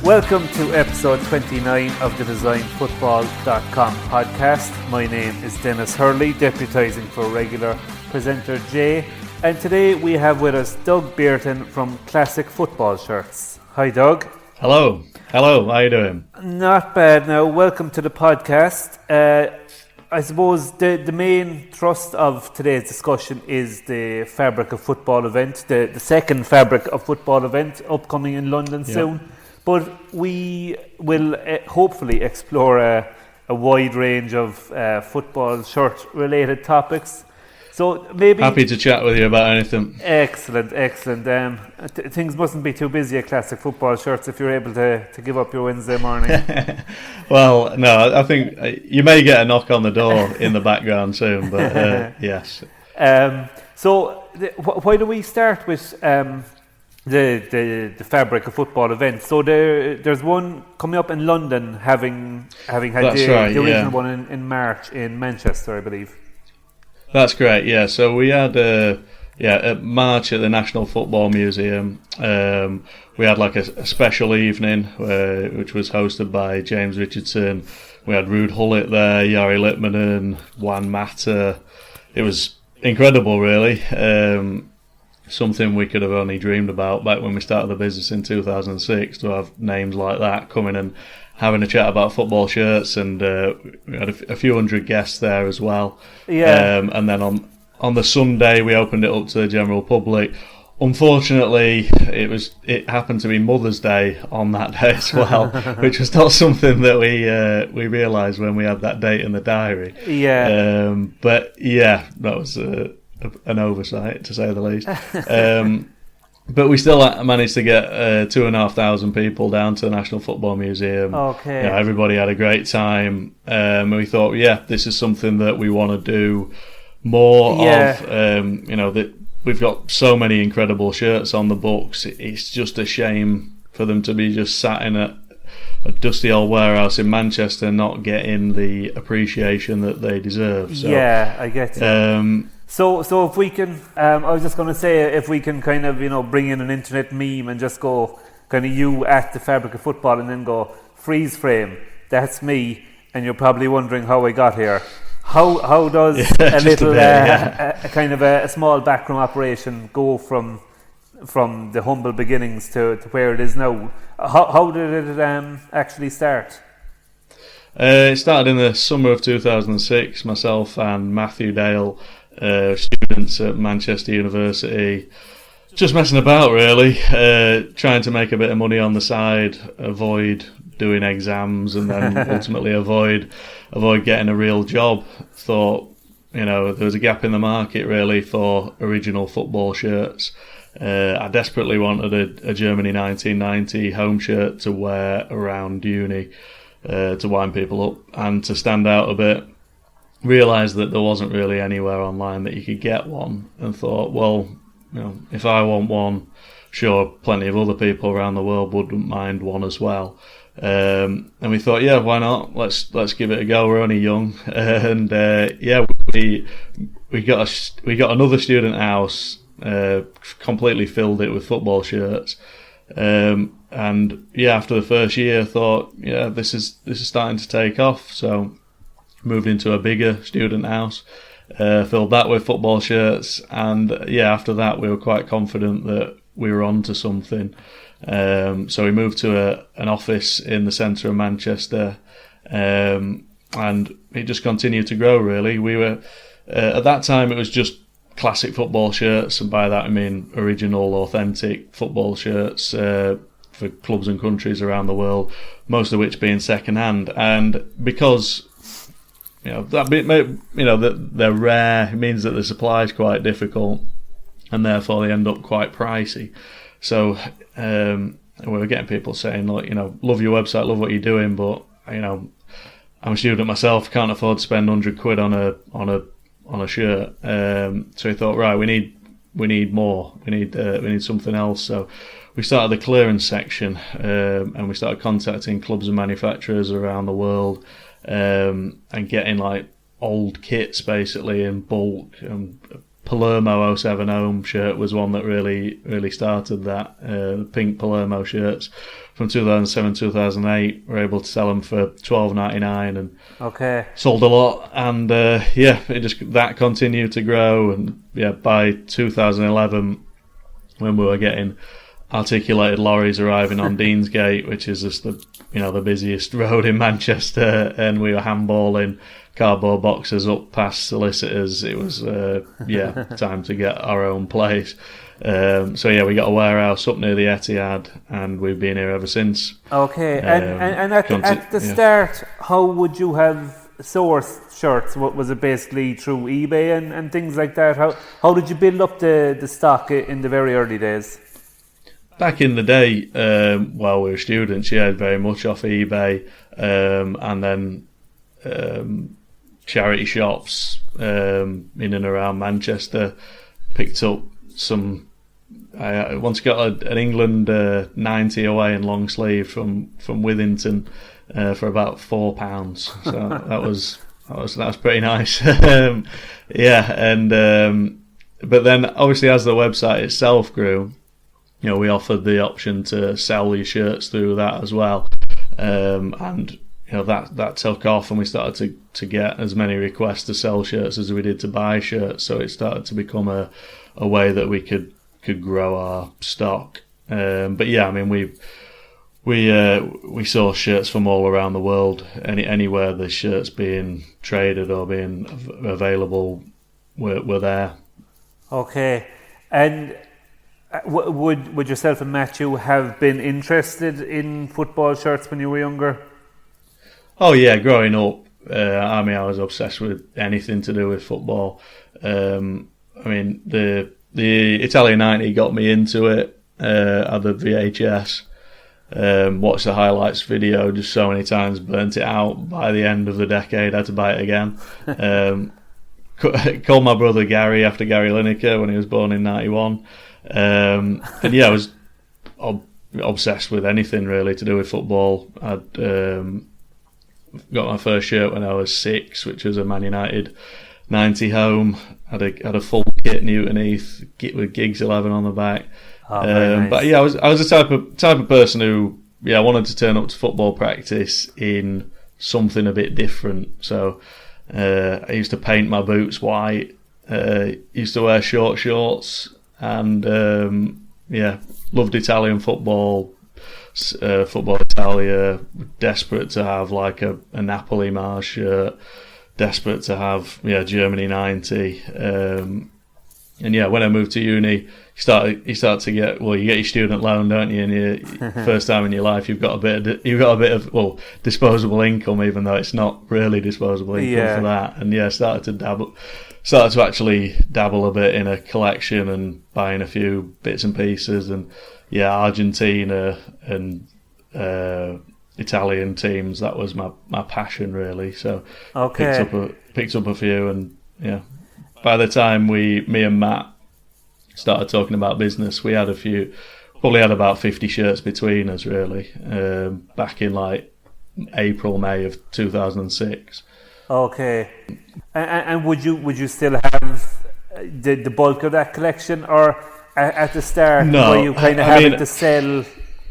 Welcome to episode 29 of the DesignFootball.com podcast. My name is Denis Hurley, deputising for regular presenter Jay. And today we have with us Doug Bierton from Classic Football Shirts. Hi Doug. Hello, how are you doing? Not bad now. Welcome to the podcast. I suppose the main thrust of today's discussion is the Fabric of Football event, the second Fabric of Football event upcoming in London soon. But we will hopefully explore a wide range of football shirt related topics. So maybe happy to chat with you about anything. Excellent. Things mustn't be too busy at Classic Football Shirts if you're able to give up your Wednesday morning. Well, no, I think you may get a knock on the door in the background soon, but yes. So why do we start with the Fabric of Football event? So there's one coming up in London, having had the original one in March in Manchester, I believe. That's great, yeah. So we had at March at the National Football Museum. We had like a special evening which was hosted by James Richardson. We had Ruud Gullit there, Jari Litmanen, Juan Mata. It was incredible, really. Something we could have only dreamed about back when we started the business in 2006, to have names like that coming and having a chat about football shirts, and we had a few hundred guests there as well. Yeah. And then on the Sunday we opened it up to the general public. Unfortunately, it happened to be Mother's Day on that day as well, which was not something that we realised when we had that date in the diary. Yeah. But yeah, that was an oversight, to say the least. But we still managed to get 2,500 people down to the National Football Museum. Okay. Yeah, everybody had a great time. We thought, this is something that we want to do more of. That we've got so many incredible shirts on the books. It's just a shame for them to be just sat in a dusty old warehouse in Manchester, not getting the appreciation that they deserve. So, yeah, I get it. So if we can, I was just going to say, if we can kind of, bring in an internet meme and just go kind of you at the Fabric of Football and then go freeze frame, that's me, and you're probably wondering how I got here. How does a little a kind of a small backroom operation go from the humble beginnings to where it is now? How did it actually start? It started in the summer of 2006. Myself and Matthew Dale, students at Manchester University, just messing about really, trying to make a bit of money on the side, avoid doing exams, and then ultimately avoid getting a real job. Thought, there was a gap in the market really for original football shirts. I desperately wanted a Germany 1990 home shirt to wear around uni, to wind people up and to stand out a bit. Realised that there wasn't really anywhere online that you could get one, and thought, well, if I want one, sure, plenty of other people around the world wouldn't mind one as well. And we thought, why not? Let's give it a go. We're only young, and we got another student house, completely filled it with football shirts. And after the first year, thought, this is starting to take off. So moved into a bigger student house, filled that with football shirts, and after that we were quite confident that we were on to something. So we moved to an office in the centre of Manchester, and it just continued to grow really. We were at that time it was just classic football shirts, and by that I mean original, authentic football shirts for clubs and countries around the world, most of which being second hand. And because that they're rare, it means that the supply is quite difficult, and therefore they end up quite pricey. So we were getting people saying, look, love your website, love what you're doing, but I'm a student myself, can't afford to spend £100 on a shirt. So we thought, right, we need more, we need something else. So we started the clearance section, and we started contacting clubs and manufacturers around the world, and getting like old kits basically in bulk and Palermo 07 home shirt was one that really started that. The pink Palermo shirts from 2007-2008, we're able to sell them for $12.99 and sold a lot. And that continued to grow. And by 2011, when we were getting articulated lorries arriving on Deansgate, which is just the busiest road in Manchester, and we were handballing cardboard boxes up past solicitors. It was time to get our own place. We got a warehouse up near the Etihad, and we've been here ever since. Okay, and at the start, how would you have sourced shirts? What was it, basically through eBay and things like that? How did you build up the stock in the very early days? Back in the day, while we were students, very much off eBay, and then charity shops in and around Manchester. Picked up some. I once got an England 90 away in long sleeve from Withington for about £4. So that was pretty nice. But then obviously as the website itself grew, we offered the option to sell your shirts through that as well, and that took off, and we started to get as many requests to sell shirts as we did to buy shirts. So it started to become a way that we could grow our stock. We saw shirts from all around the world. Anywhere the shirts being traded or being available, were there. Okay, and would yourself and Matthew have been interested in football shirts when you were younger? Oh yeah, growing up, I was obsessed with anything to do with football. The Italian 90 got me into it. I had the VHS, watched the highlights video just so many times, burnt it out. By the end of the decade, I had to buy it again. Called my brother Gary after Gary Lineker when he was born in 91. I was obsessed with anything really to do with football. I'd got my first shirt when I was 6, which was a Man United 90 home. Had a full kit Newton Heath with Giggs 11 on the back. Nice. But I was the type of person who wanted to turn up to football practice in something a bit different. So I used to paint my boots white. Used to wear short shorts, and loved Italian football. Football Italia, desperate to have like a Napoli Mars shirt, desperate to have Germany 90, and when I moved to uni, you start to get you get your student loan, don't you? And first time in your life you've got a bit of disposable income, even though it's not really disposable income for that. And started to actually dabble a bit in a collection and buying a few bits and pieces, and Argentina and Italian teams, that was my passion really. So picked up a few, and by the time me and Matt started talking about business, we had probably had about 50 shirts between us really, back in like April, May of 2006. Okay, and would you still have the bulk of that collection, or at the start were you kind of having to sell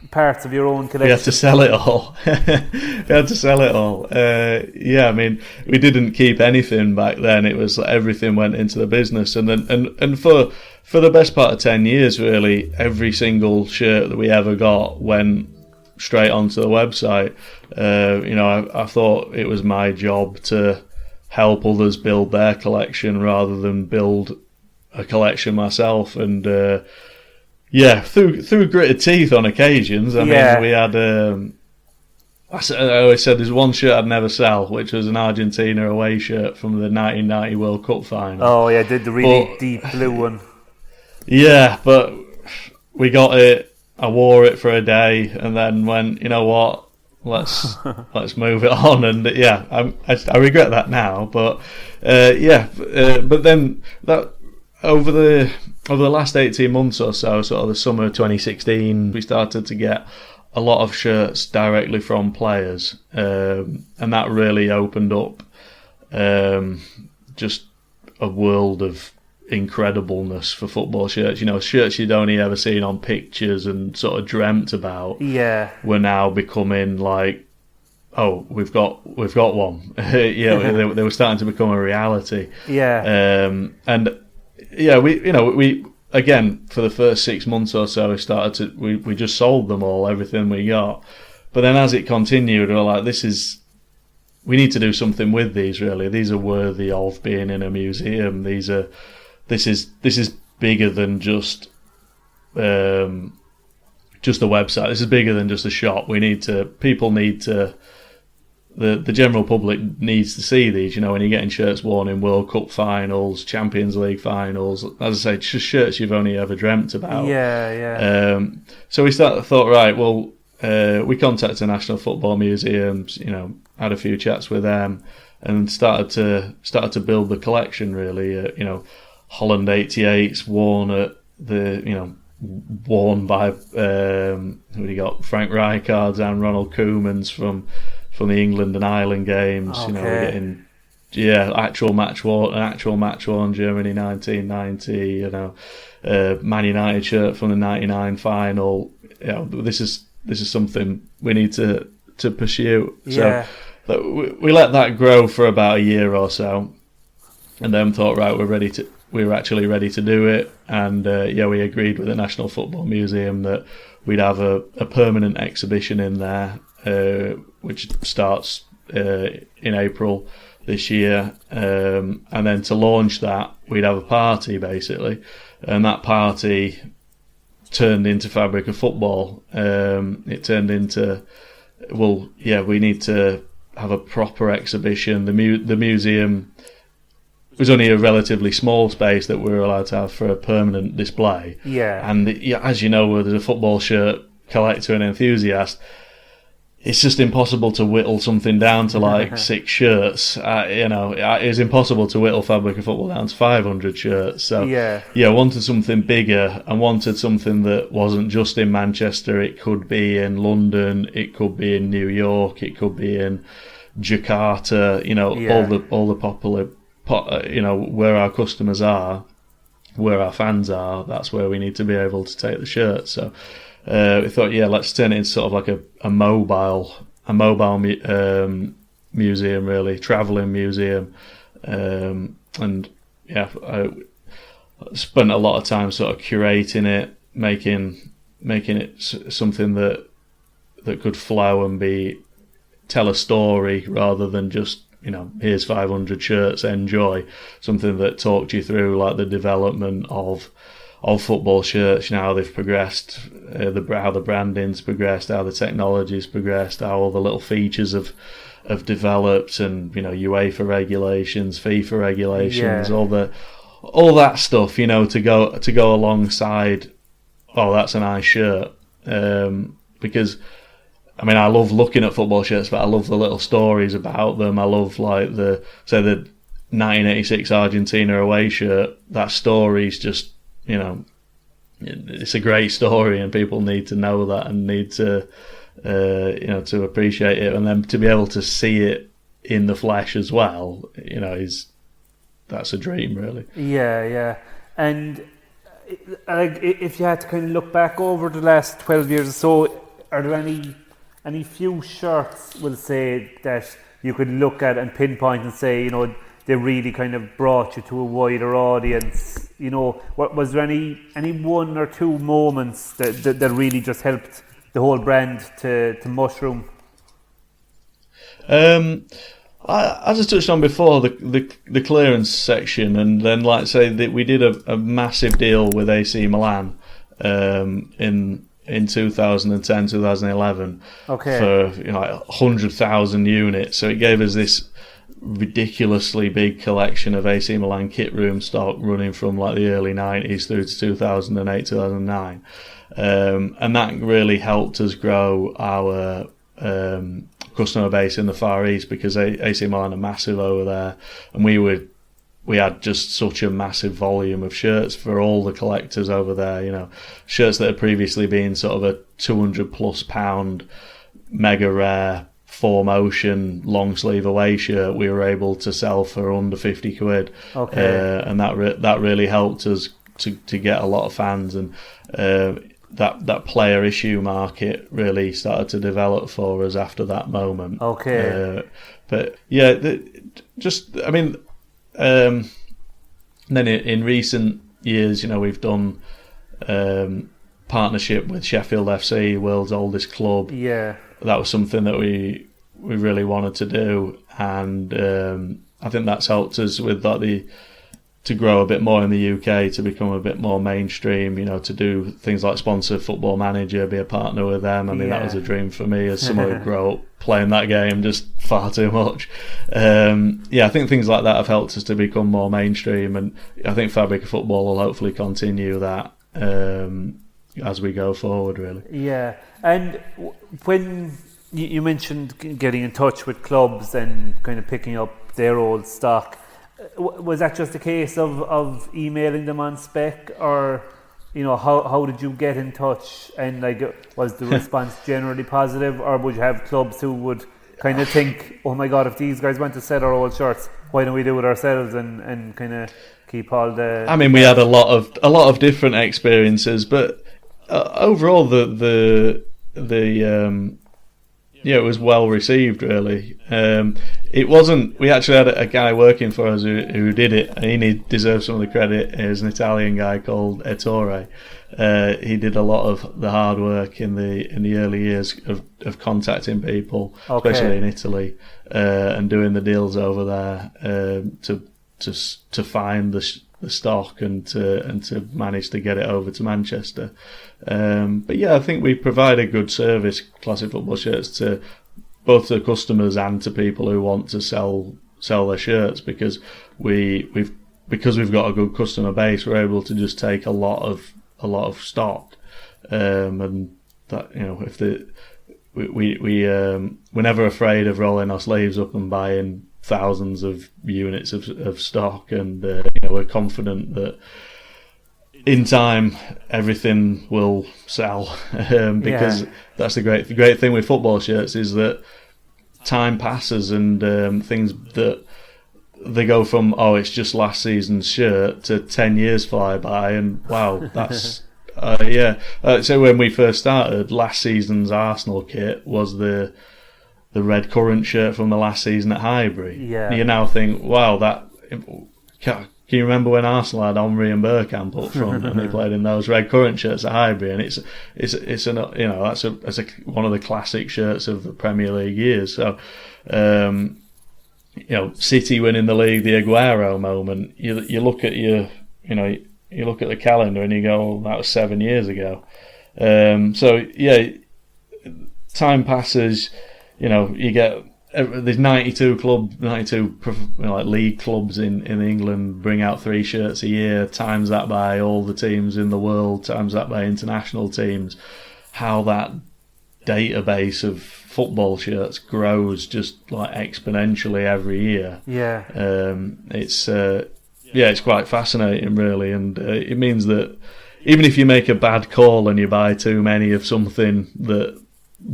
parts of your own collection? We had to sell it all. We didn't keep anything back then. It was everything went into the business, and then and for the best part of 10 years, really, every single shirt that we ever got went straight onto the website. I thought it was my job to help others build their collection rather than build a collection myself, and through gritted teeth on occasions. I mean, we had. I always said there's one shirt I'd never sell, which was an Argentina away shirt from the 1990 World Cup final. Oh yeah, did the really deep blue one. Yeah, but we got it. I wore it for a day, and then went, you know what? Let's move it on. And I regret that now, but but then that. Over the last 18 months or so, sort of the summer of 2016, we started to get a lot of shirts directly from players, and that really opened up just a world of incredibleness for football shirts. Shirts you'd only ever seen on pictures and sort of dreamt about. Yeah. Were now becoming like, oh, we've got one. They were starting to become a reality. Yeah. And yeah, we again for the first 6 months or so we just sold them all, everything we got. But then as it continued, we were like, we need to do something with these. Really, these are worthy of being in a museum. This is bigger than just a website. This is bigger than just a shop. The general public needs to see these. When you're getting shirts worn in World Cup finals, Champions League finals, as I say, just shirts you've only ever dreamt about. Yeah. So we thought, right, well, we contacted the National Football Museums, had a few chats with them, and started to build the collection. Really, Holland 88s worn by who you got? Frank Rijkaards and Ronald Koeman's from the England and Ireland games. Okay. We're getting actual match worn Germany 1990. Man United shirt from the '99 final. This is something we need to pursue. Yeah. So we let that grow for about a year or so, and then thought, right, we were actually ready to do it. And we agreed with the National Football Museum that we'd have a permanent exhibition in there, which starts in April this year, and then to launch that, we'd have a party basically, and that party turned into Fabric of Football. It turned into, we need to have a proper exhibition. The museum was only a relatively small space that we were allowed to have for a permanent display. Yeah. And as you know, as a football shirt collector and enthusiast, it's just impossible to whittle something down to like 6 shirts. It's impossible to whittle Fabric of Football down to 500 shirts. So wanted something bigger, and wanted something that wasn't just in Manchester. It could be in London, it could be in New York, it could be in Jakarta. All the popular, where our customers are, where our fans are. That's where we need to be able to take the shirt. So. We thought, let's turn it into sort of like a mobile museum, really, travelling museum, I spent a lot of time sort of curating it, making it something that could flow and tell a story rather than just here's 500 shirts, enjoy. Something that talked you through like the development of football shirts, how they've progressed, how the branding's progressed, how the technology's progressed, how all the little features have developed, and UEFA regulations, FIFA regulations, all that stuff, to go alongside. Oh, that's a nice shirt, because I love looking at football shirts, but I love the little stories about them. I love like the 1986 Argentina away shirt. That story's just. It's a great story, and people need to know that and need to, to appreciate it, and then to be able to see it in the flesh as well. That's a dream, really. Yeah. And if you had to kind of look back over the last 12 years or so, are there any few shirts, we'll say, that you could look at and pinpoint and say, they really kind of brought you to a wider audience? Was there any one or two moments that really just helped the whole brand to mushroom? As I touched on before, the clearance section, and then like say that we did a massive deal with AC Milan in 2010, 2011 for 100,000 units. So it gave us this ridiculously big collection of AC Milan kit room stock running from like the early 90s through to 2008, 2009. And that really helped us grow our customer base in the Far East, because AC Milan are massive over there, and we had just such a massive volume of shirts for all the collectors over there. Shirts that had previously been sort of a £200+ mega rare 4Motion long sleeve away shirt we were able to sell for under 50 quid. Okay. And that really helped us to get a lot of fans, and that player issue market really started to develop for us after that moment. Okay. But yeah, then in recent years, we've done partnership with Sheffield FC, world's oldest club. Yeah. That was something that we really wanted to do, and I think that's helped us with to grow a bit more in the UK, to become a bit more mainstream, to do things like sponsor Football Manager, be a partner with them. I mean, that was a dream for me as someone who grew up playing that game just far too much. I think things like that have helped us to become more mainstream, and I think Fabric of Football will hopefully continue that as we go forward, really. Yeah, and when you mentioned getting in touch with clubs and kind of picking up their old stock, was that just a case of emailing them on spec, or how did you get in touch, and was the response generally positive, or would you have clubs who would kind of think, oh my god, if these guys want to sell our old shirts, why don't we do it ourselves and kind of keep all the... I mean, we had a lot of different experiences, but overall it was well received, really. It wasn't. We actually had a guy working for us who did it, and he deserves some of the credit. He was an Italian guy called Ettore. He did a lot of the hard work in the early years of contacting people, especially in Italy, and doing the deals over there to find the stock and to manage to get it over to Manchester. But yeah, I think we provide a good service, Classic Football Shirts, to both the customers and to people who want to sell their shirts, because we've got a good customer base. We're able to just take a lot of stock, and that we're never afraid of rolling our sleeves up and buying thousands of units of stock, and we're confident that in time everything will sell, because that's the great thing with football shirts, is that time passes, and things that they go from, it's just last season's shirt, to 10 years fly by, and wow, that's so when we first started, last season's Arsenal kit was the red currant shirt from the last season at Highbury. Yeah. You now think, wow, can you remember when Arsenal had Henry and Bergkamp up front and they played in those red currant shirts at Highbury? And that's one of the classic shirts of the Premier League years. So, City winning the league, the Aguero moment. You look at you look at the calendar and you go, that was 7 years ago. Time passes. You get, there's 92 league clubs in England bring out 3 shirts a year. Times that by all the teams in the world. Times that by international teams. How that database of football shirts grows just like exponentially every year. Yeah. It's quite fascinating, really, and it means that even if you make a bad call and you buy too many of something that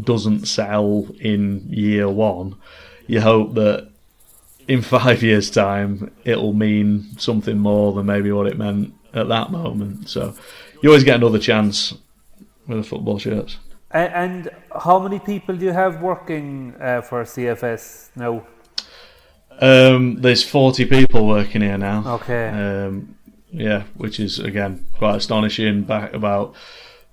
doesn't sell in year one, you hope that in 5 years' time it'll mean something more than maybe what it meant at that moment. So you always get another chance with the football shirts. And how many people do you have working for CFS now? There's 40 people working here now. Okay. Which is again quite astonishing. Back about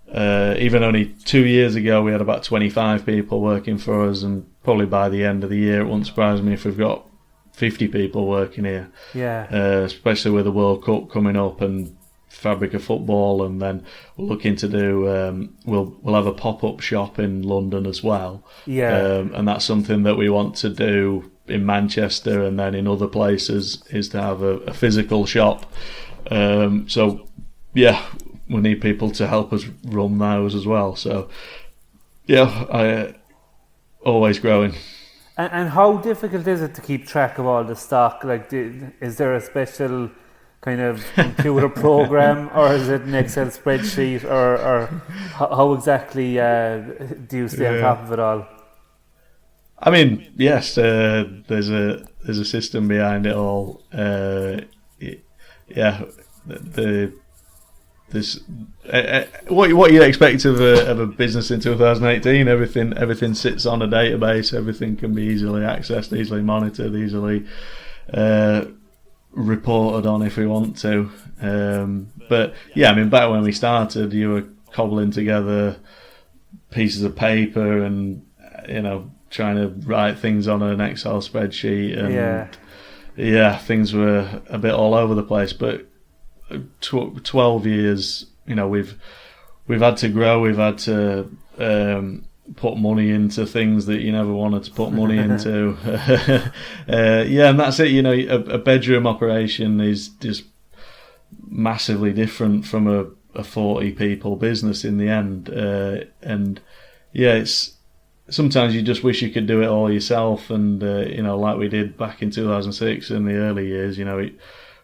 even only 2 years ago, we had about 25 people working for us, and probably by the end of the year, it wouldn't surprise me if we've got 50 people working here. Yeah. Especially with the World Cup coming up and Fabric of Football, and then we're looking to do. We'll have a pop-up shop in London as well. Yeah. And that's something that we want to do in Manchester, and then in other places, is to have a physical shop. We need people to help us run those as well. So, always growing. And how difficult is it to keep track of all the stock? Like, is there a special kind of computer program, or is it an Excel spreadsheet, or how exactly do you stay on top of it all? I mean, yes, there's a system behind it all. There's what you expect of a business in 2018. Everything sits on a database. Everything can be easily accessed, easily monitored, easily reported on if we want to. But yeah, I mean, back when we started, you were cobbling together pieces of paper and trying to write things on an Excel spreadsheet, and things were a bit all over the place. But 12 years, we've had to grow. We've had to put money into things that you never wanted to put money into. And that's it. A bedroom operation is just massively different from a 40 people business in the end. And it's sometimes you just wish you could do it all yourself. And like we did back in 2006 in the early years.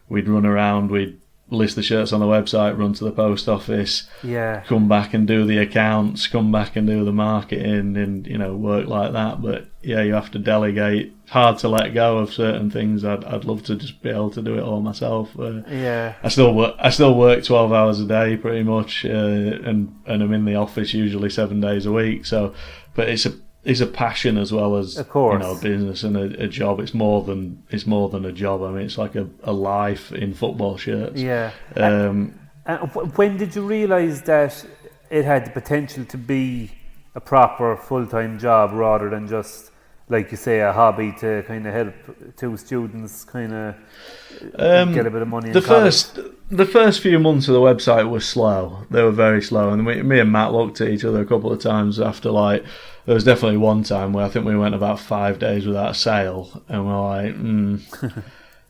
We'd run around, we'd list the shirts on the website, run to the post office, come back and do the accounts, come back and do the marketing, and work like that. But you have to delegate. It's hard to let go of certain things. I'd love to just be able to do it all myself. I still work 12 hours a day pretty much, and I'm in the office usually 7 days a week. So, but it's a passion as well as, of course, a business and a job. It's more than a job. I mean, it's like a life in football shirts. Yeah. And when did you realise that it had the potential to be a proper full-time job rather than just, like you say, a hobby to kind of help two students kind of get a bit of money in college? The first few months of the website were slow. They were very slow, and me and Matt looked at each other a couple of times after, there was definitely one time where I think we went about 5 days without a sale, and we're like,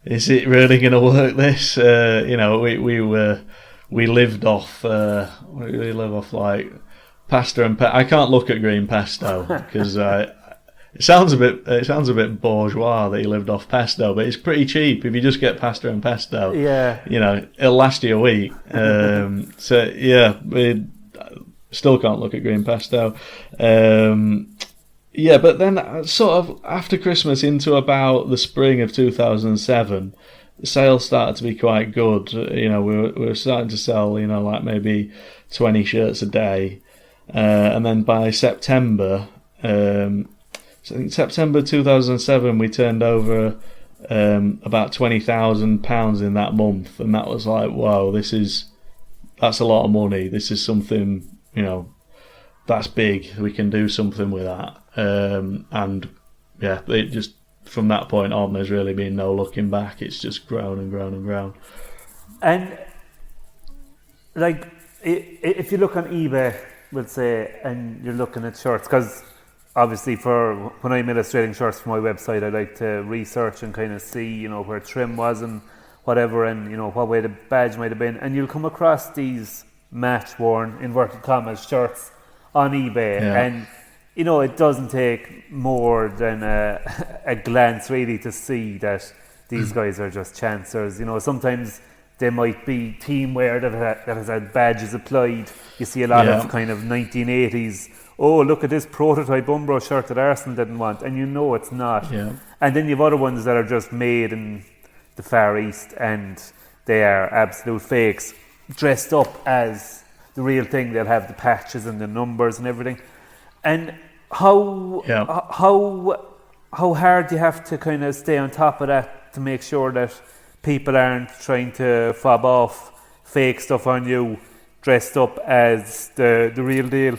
is it really going to work this? We lived off, like pasta and I can't look at green pesto because it sounds a bit bourgeois that you lived off pesto, but it's pretty cheap if you just get pasta and pesto. Yeah, it'll last you a week. We still can't look at green pesto. But then sort of after Christmas into about the spring of 2007, the sales started to be quite good. We were starting to sell, like maybe 20 shirts a day, and then by September. So I think September 2007 we turned over about £20,000 in that month, and that was like, wow, that's a lot of money. This is something, that's big. We can do something with that. It just from that point on, there's really been no looking back. It's just grown and grown and grown. And if you look on eBay, we'll say, and you're looking at shirts, because obviously for when I'm illustrating shirts for my website, I like to research and kind of see, where trim was and whatever, and what way the badge might have been, and you'll come across these match-worn inverted commas shirts on eBay, and it doesn't take more than a glance really to see that these guys are just chancers. Sometimes they might be team wear that has had badges applied. You see a lot of kind of 1980s. Oh, look at this prototype Umbro shirt that Arsenal didn't want, and it's not. Yeah. And then you have other ones that are just made in the Far East, and they are absolute fakes, dressed up as the real thing. They'll have the patches and the numbers and everything. And how hard do you have to kind of stay on top of that to make sure that people aren't trying to fob off fake stuff on you, dressed up as the real deal?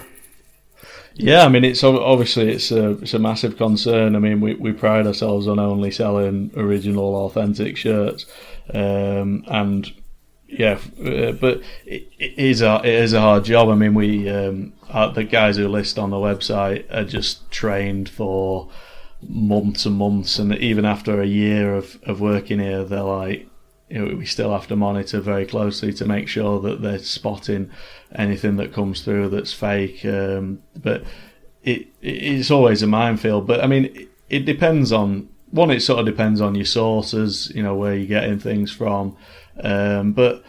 Yeah, I mean, it's obviously it's a massive concern. I mean, we pride ourselves on only selling original, authentic shirts, but it is a hard job. I mean, the guys who list on the website are just trained for months and months, and even after a year of working here, they're like, we still have to monitor very closely to make sure that they're spotting anything that comes through that's fake. But it's always a minefield. But I mean, it depends on it sort of depends on your sources, where you're getting things from. But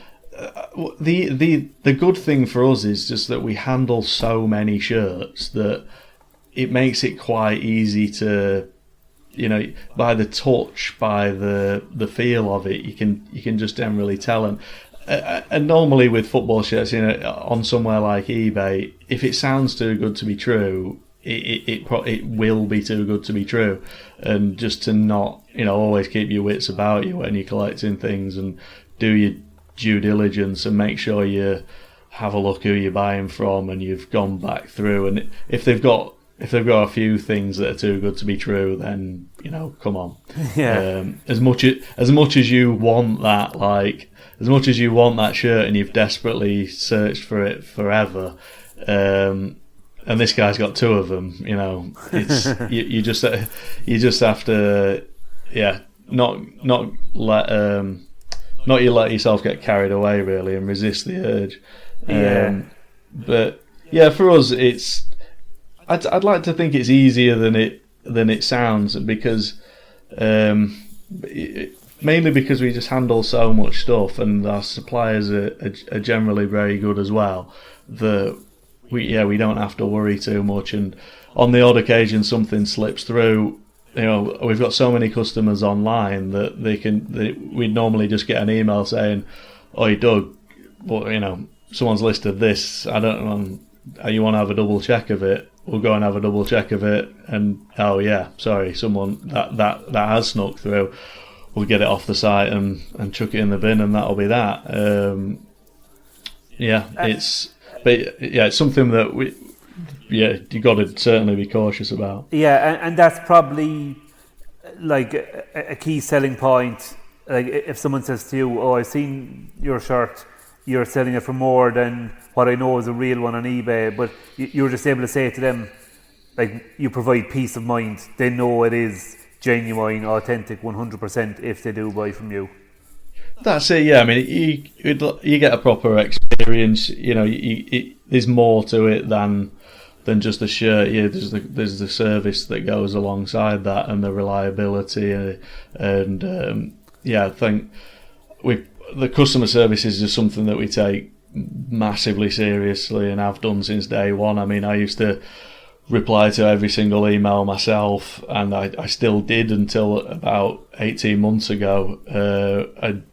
the good thing for us is just that we handle so many shirts that it makes it quite easy to, by the touch, by the feel of it, you can just generally tell. And normally with football shirts, on somewhere like eBay, if it sounds too good to be true, it will be too good to be true. And just to not, always keep your wits about you when you're collecting things, and do your due diligence and make sure you have a look who you're buying from, and you've gone back through. And if they've got a few things that are too good to be true, then come on. Yeah. As much as you want that, as much as you want that shirt, and you've desperately searched for it forever, and this guy's got two of them. It's you just have to, not let yourself get carried away, really, and resist the urge. But yeah, for us, it's. I'd like to think it's easier than it sounds, because mainly because we just handle so much stuff, and our suppliers are generally very good as well. That we don't have to worry too much, and on the odd occasion something slips through. We've got so many customers online that we'd normally just get an email saying, "Oi, Doug, but someone's listed this. I don't know. You want to have a double check of it?" We'll go and have a double check of it, and oh yeah, sorry, someone that has snuck through. We'll get it off the site and chuck it in the bin, and that'll be that. It's something that you got to certainly be cautious about. Yeah, and that's probably like a key selling point. Like if someone says to you, "Oh, I've seen your shirt. You're selling it for more than what I know is a real one on eBay," but you're just able to say to them, like, you provide peace of mind. They know it is genuine, authentic, 100% if they do buy from you. That's it. Yeah, I mean, you get a proper experience. There's more to it than just the shirt. Yeah, there's the service that goes alongside that, and the reliability, and I think the customer service is just something that we take massively seriously, and have done since day one. I mean, I used to reply to every single email myself, and I still did until about 18 months ago.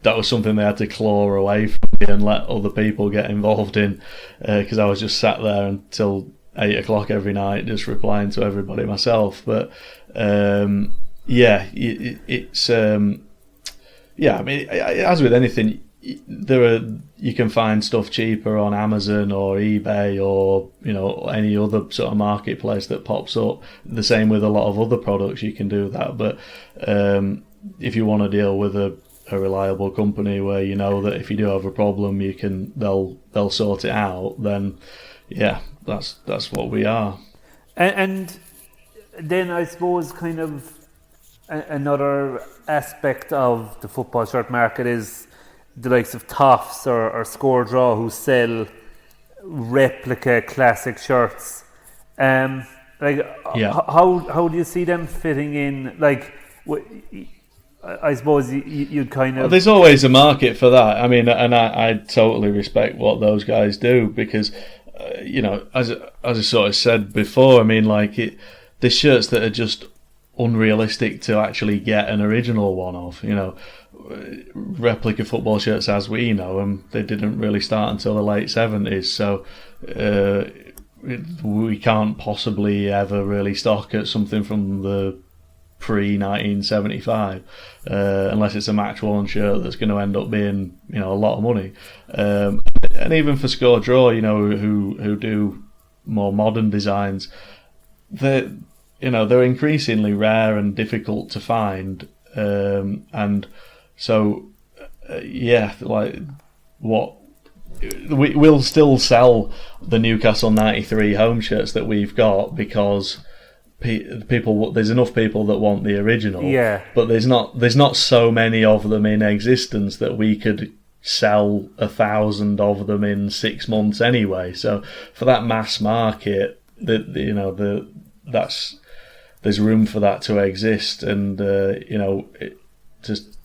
That was something they had to claw away from me and let other people get involved in, because I was just sat there until 8 o'clock every night just replying to everybody myself. But I mean, as with anything, you can find stuff cheaper on Amazon or eBay or any other sort of marketplace that pops up. The same with a lot of other products, you can do that. But if you want to deal with a reliable company where you know that if you do have a problem, they'll sort it out, then that's what we are. And then I suppose kind of another aspect of the football shirt market is the likes of Toffs or Score Draw, who sell replica classic shirts. How do you see them fitting in? Like, I suppose you'd kind of. Well, there's always a market for that. I mean, and I totally respect what those guys do, because as I sort of said before, I mean, there's shirts that are just unrealistic to actually get an original one of. Replica football shirts as we know them, they didn't really start until the late 70s, so we can't possibly ever really stock at something from the pre-1975 unless it's a match worn shirt that's going to end up being a lot of money. And even for Score Draw, who do more modern designs, they're increasingly rare and difficult to find, and so we'll still sell the Newcastle 93 home shirts that we've got, because there's enough people that want the original, but there's not so many of them in existence that we could sell 1,000 of them in 6 months anyway. So for that mass market, there's room for that to exist, and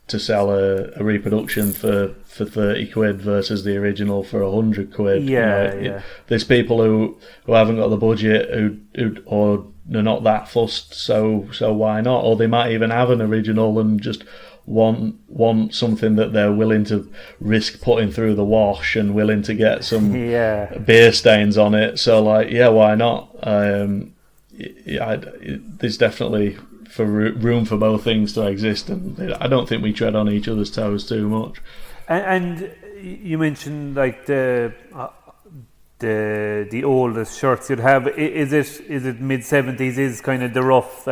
to sell a reproduction for 30 quid versus the original for 100 quid. Yeah. There's people who haven't got the budget, who or not that fussed, so why not? Or they might even have an original and just want something that they're willing to risk putting through the wash and willing to get some beer stains on it. So like, yeah, why not? There's definitely room for both things to exist, and I don't think we tread on each other's toes too much. And you mentioned like the oldest shirts you'd have. Is it mid-70s? Is kind of the rough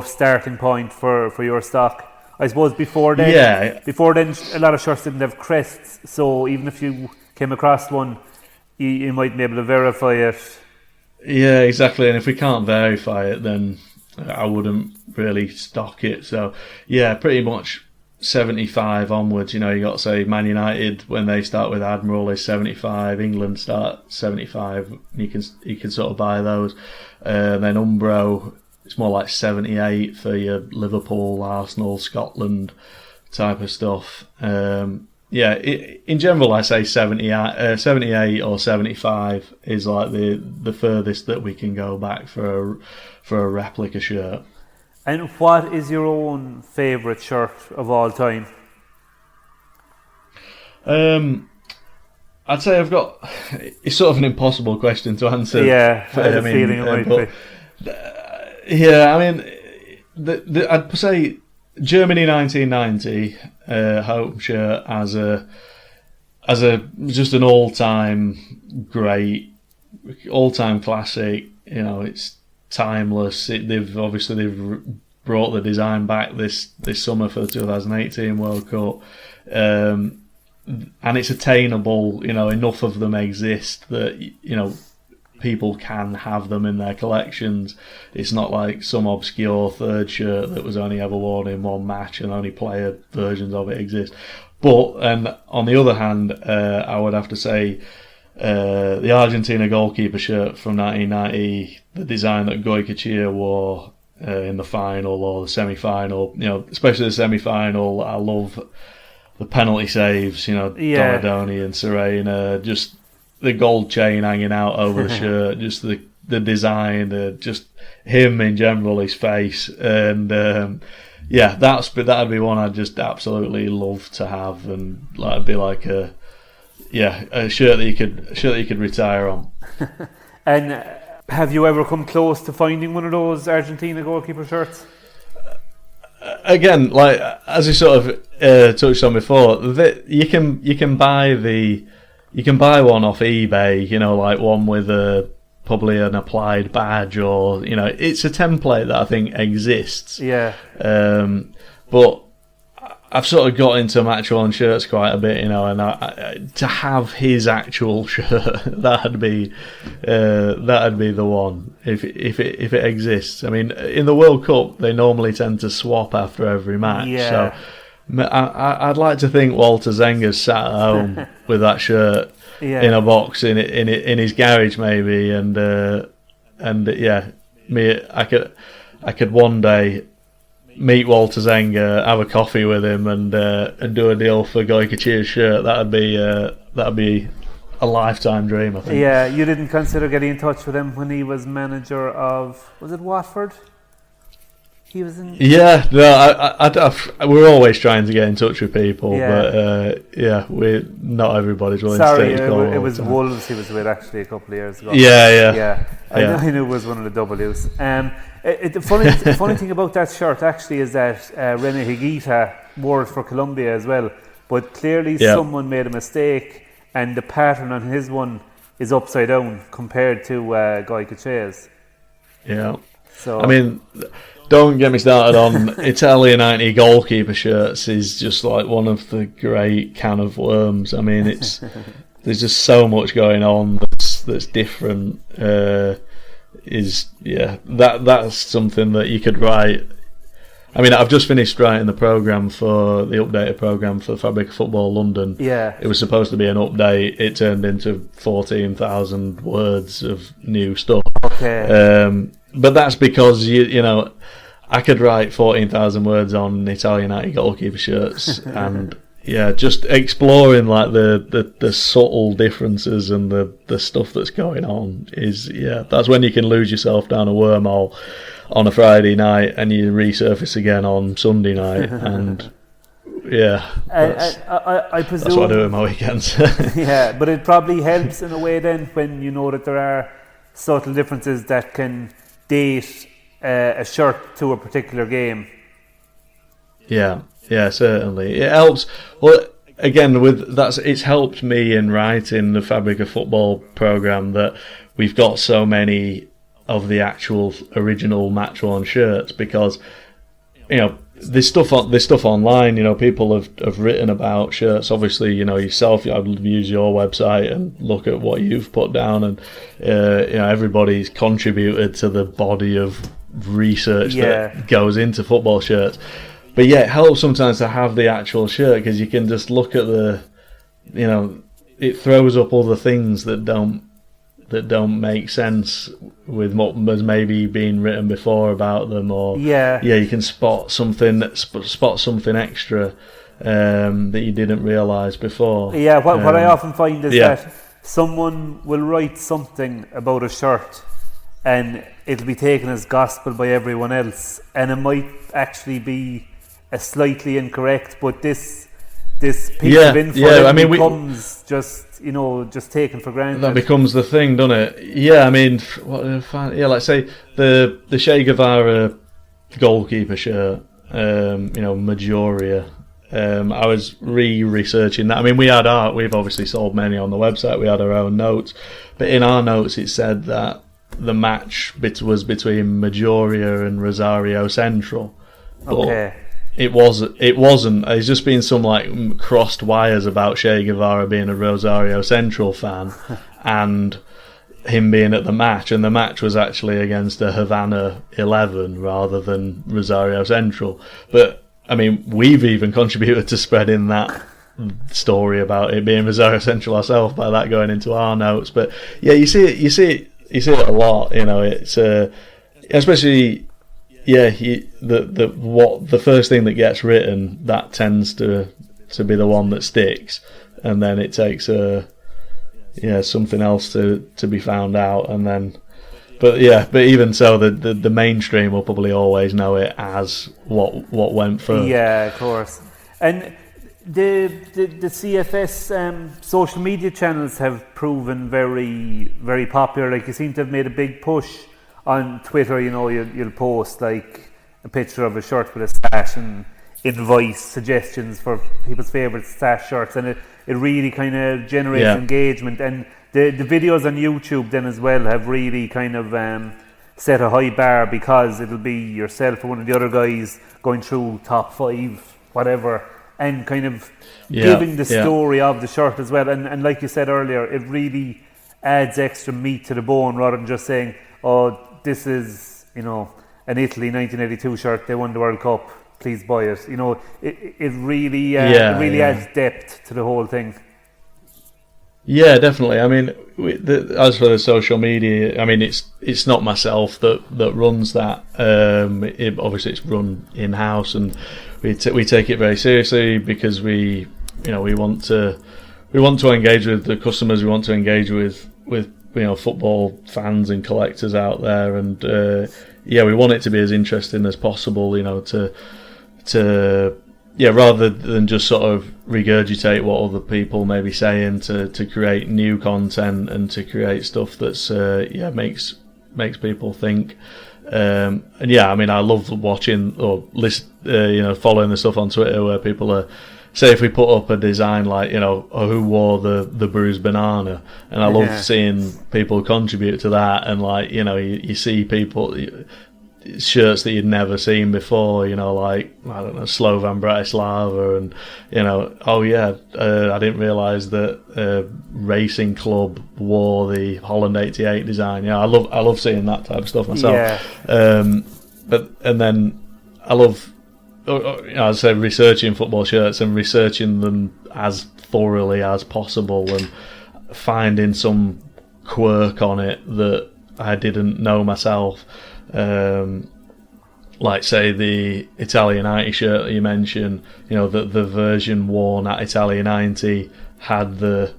starting point for your stock? I suppose before then, a lot of shirts didn't have crests. So even if you came across one, you might be able to verify it. Yeah, exactly. And if we can't verify it, then I wouldn't really stock it. So yeah, pretty much 75 onwards. You got to say Man United, when they start with Admiral, is 75. England start 75. You can sort of buy those. Then Umbro, it's more like 78 for your Liverpool, Arsenal, Scotland type of stuff. In general, I say 78 or 75 is like the furthest that we can go back for a replica shirt. And what is your own favourite shirt of all time? I'd say I've got. It's sort of an impossible question to answer. Yeah, I had a feeling it might be. I'd say Germany 1990 home shirt as a just an all-time great, all-time classic. It's timeless. They've brought the design back this summer for the 2018 World Cup, and it's attainable. Enough of them exist that people can have them in their collections. It's not like some obscure third shirt that was only ever worn in one match and only player versions of it exist. But, and on the other hand, I would have to say the Argentina goalkeeper shirt from 1990, the design that Goycochea wore in the final or the semi-final, especially the semi-final, I love the penalty saves, Donadoni and Serena, just the gold chain hanging out over the shirt, just the design, just him in general, his face, and that'd be one I'd just absolutely love to have, and it'd be like a shirt that you could retire on. And have you ever come close to finding one of those Argentina goalkeeper shirts? Again, like as you sort of touched on before, you can buy one off eBay, like one with probably an applied badge, or it's a template that I think exists. Yeah. But I've sort of got into match-worn shirts quite a bit, and to have his actual shirt, that'd be the one if it exists. I mean, in the World Cup, they normally tend to swap after every match. Yeah. So I'd like to think Walter Zenga's sat at home with that shirt in a box in his garage maybe, I could one day meet Walter Zenga, have a coffee with him, and do a deal for Goycochea's shirt. That'd be a lifetime dream, I think. Yeah, you didn't consider getting in touch with him when he was manager of, was it Watford? He was in. Yeah, no, we're always trying to get in touch with people, but not everybody's willing to take a call. It was Wolves he was with actually a couple of years ago. Yeah. I knew it was one of the W's. The funny thing about that shirt actually is that René Higuita wore it for Colombia as well, but clearly someone made a mistake, and the pattern on his one is upside down compared to Goycochea's. Yeah. So I mean, don't get me started on Italian 90 goalkeeper shirts. Is just like one of the great can of worms. I mean, there's just so much going on that's different. That's something that you could write. I mean, I've just finished writing the updated programme for Fabric of Football London. Yeah. It was supposed to be an update. It turned into 14,000 words of new stuff. Okay. But that's because I could write 14,000 words on Italian 90 goalkeeper shirts, and just exploring like the subtle differences and the stuff that's going on is that's when you can lose yourself down a wormhole on a Friday night and you resurface again on Sunday night. And I presume that's what I do in my weekends. Yeah, but it probably helps in a way then when you know that there are subtle differences that can date a shirt to a particular game. Yeah, certainly. It helps. Well, again, it's helped me in writing the Fabric of Football programme that we've got so many of the actual original match-worn shirts, because there's stuff online. People have written about shirts. Obviously, yourself, I'd use your website and look at what you've put down, and everybody's contributed to the body of research that goes into football shirts. But it helps sometimes to have the actual shirt, because you can just look at it throws up other things that don't make sense with what was maybe being written before about them, or you can spot something extra that you didn't realise before. What I often find is that someone will write something about a shirt and it'll be taken as gospel by everyone else, and it might actually be a slightly incorrect, but this piece of info becomes just taken for granted. That becomes the thing, doesn't it? Yeah, I mean, like say the Che Guevara goalkeeper shirt, Majoria. I was re-researching that. I mean, we've obviously sold many on the website. We had our own notes, but in our notes it said that the match was between Majoria and Rosario Central. Okay. It wasn't. It's just been some crossed wires about Che Guevara being a Rosario Central fan and him being at the match, and the match was actually against a Havana 11 rather than Rosario Central. But I mean, we've even contributed to spreading that story about it being Rosario Central ourselves by that going into our notes. But you see it a lot. It's especially. The first thing that gets written, that tends to be the one that sticks, and then it takes something else to be found out, and then but even so, the mainstream will probably always know it as what went first. Yeah, of course. And the CFS social media channels have proven very, very popular. You seem to have made a big push on Twitter. You'll post a picture of a shirt with a stash and invite suggestions for people's favourite stash shirts, and it really kind of generates engagement. And the videos on YouTube then as well have really kind of set a high bar, because it'll be yourself or one of the other guys going through top 5 whatever, and kind of giving the story of the shirt as well. And like you said earlier, it really adds extra meat to the bone, rather than just saying, oh, this is, an Italy 1982 shirt, they won the World Cup, please buy it. It really adds depth to the whole thing. Yeah, definitely. I mean, as for the social media, I mean, it's not myself that runs that. Obviously, it's run in house, and we take it very seriously, because we want to engage with the customers. We want to engage with football fans and collectors out there, and we want it to be as interesting as possible. Rather than just sort of regurgitate what other people may be saying, to create new content and to create stuff that's makes people think. I mean, I love watching or following the stuff on Twitter where people are. Say if we put up a design like, who wore the bruised banana, and I love seeing people contribute to that, and you see people shirts that you'd never seen before, like, I don't know, Slovan Bratislava, and I didn't realise that Racing Club wore the Holland 88 design. I love seeing that type of stuff myself. And then I love, as I said, researching football shirts and researching them as thoroughly as possible, and finding some quirk on it that I didn't know myself. like say the Italia 90 shirt that you mentioned, the version worn at Italia 90 had the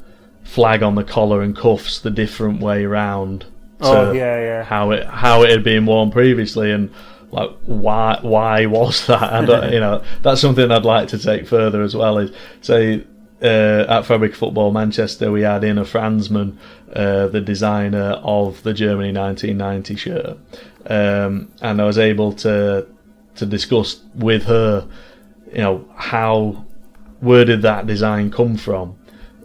flag on the collar and cuffs the different way round to how it had been worn previously, and like why was that? And that's something I'd like to take further as well. Is say at Fabric Football Manchester we had Ina Franzmann, the designer of the Germany 1990 shirt, and I was able to discuss with her, where did that design come from,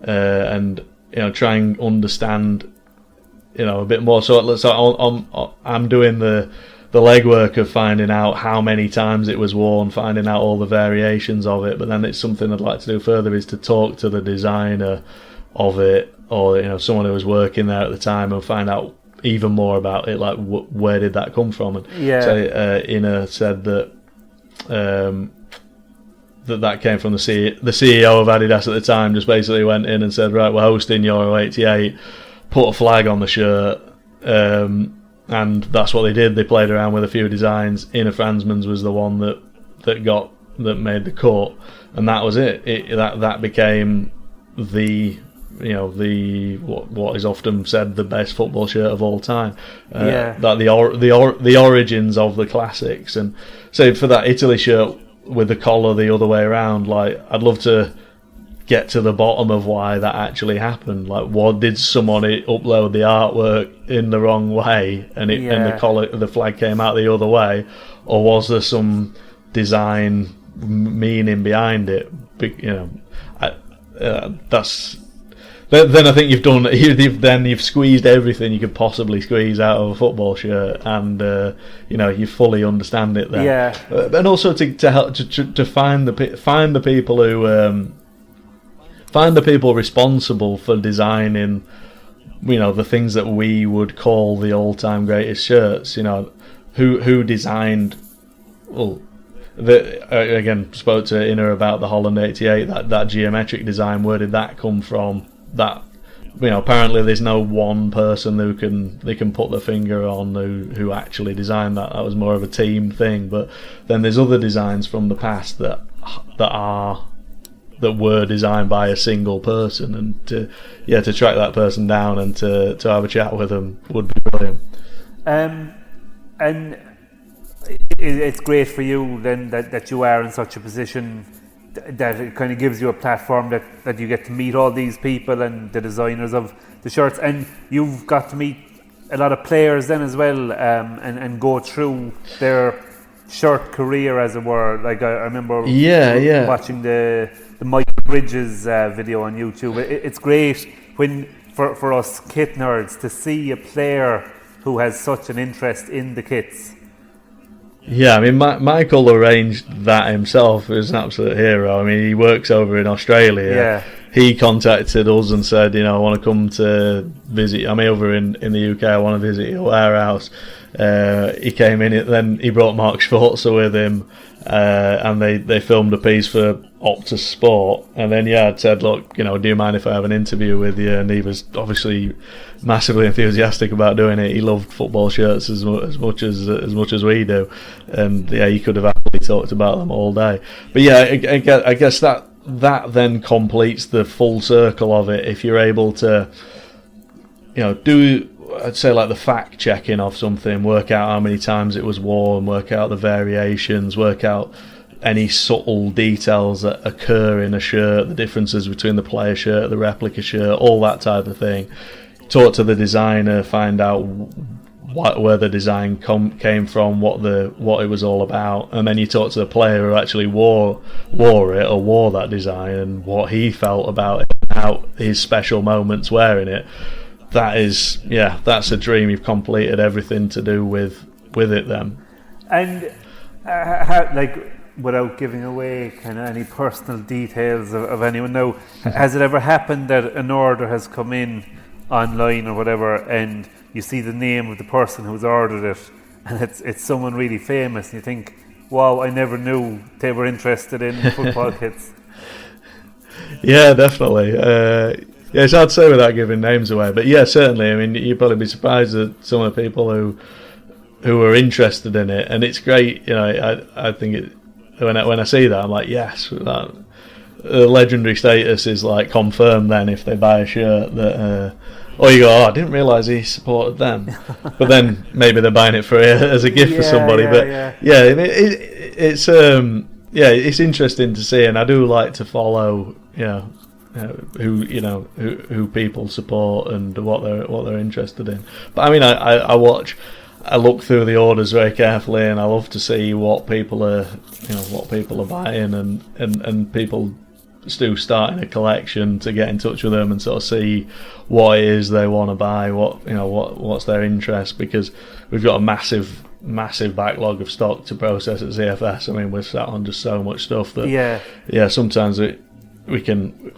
and try and understand a bit more. So I'm doing the legwork of finding out how many times it was worn, finding out all the variations of it. But then it's something I'd like to do further is to talk to the designer of it, or someone who was working there at the time, and find out even more about it, like where did that come from. And so Ina said that that came from the CEO of Adidas at the time. Just basically went in and said, right, we're hosting Euro 88, put a flag on the shirt, and that's what they did. They played around with a few designs. Ina Franzmann's was the one that made the cut, and that was it. That became the what is often said the best football shirt of all time. That the origins of the classics. And so for that Italy shirt with the collar the other way around, like I'd love to get to the bottom of why that actually happened. Like, what did someone upload the artwork in the wrong way, and the flag came out the other way, or was there some design meaning behind it? That's. Then I think you've squeezed everything you could possibly squeeze out of a football shirt, and you fully understand it there. Yeah. And also to help to find the people who. Find the people responsible for designing, the things that we would call the all-time greatest shirts. Who designed. Well, again, spoke to Ina about the Holland 88. That geometric design. Where did that come from? That apparently there's no one person they can put their finger on who actually designed that. That was more of a team thing. But then there's other designs from the past that were designed by a single person, and to track that person down and to have a chat with them would be brilliant. And it's great for you then that you are in such a position that it kind of gives you a platform that you get to meet all these people and the designers of the shirts, and you've got to meet a lot of players then as well, and go through their shirt career, as it were. Like I remember watching the Michael Bridges video on YouTube. It's great for us kit nerds to see a player who has such an interest in the kits. Yeah, I mean, Michael arranged that himself. He was an absolute hero. I mean, he works over in Australia. Yeah. He contacted us and said, I want to come to visit. I'm over in the UK. I want to visit your warehouse. He came in, then he brought Mark Schwarzer with him, and they filmed a piece for Optus Sport. And then I'd said, look, do you mind if I have an interview with you? And he was obviously massively enthusiastic about doing it. He loved football shirts as much as we do, and he could have happily talked about them all day. But I guess that then completes the full circle of it. If you're able to, do, I'd say, like the fact checking of something, work out how many times it was worn, work out the variations, work out any subtle details that occur in a shirt, the differences between the player shirt, the replica shirt, all that type of thing. Talk to the designer, find out where the design came from, what it was all about, and then you talk to the player who actually wore it or wore that design, and what he felt about it, and how his special moments wearing it. That's a dream. You've completed everything to do with it then. And without giving away kind of any personal details of anyone now, has it ever happened that an order has come in online or whatever, and you see the name of the person who's ordered it, and it's someone really famous, and you think, wow, I never knew they were interested in football kits? Yeah, definitely. It's hard to say without giving names away, but certainly. I mean, you'd probably be surprised at some of the people who are interested in it, and it's great. I think it when I see that, I'm like, yes, that legendary status is like confirmed. Then if they buy a shirt that. Or you go, I didn't realise he supported them. But then maybe they're buying it for as a gift for somebody. It's interesting to see, and I do like to follow, who people support and what they're interested in. But I mean, I look through the orders very carefully, and I love to see what people are buying, and people do starting a collection to get in touch with them and sort of see what it is they want to buy, what's their interest, because we've got a massive backlog of stock to process at ZFS. I mean, we're sat on just so much stuff that sometimes we can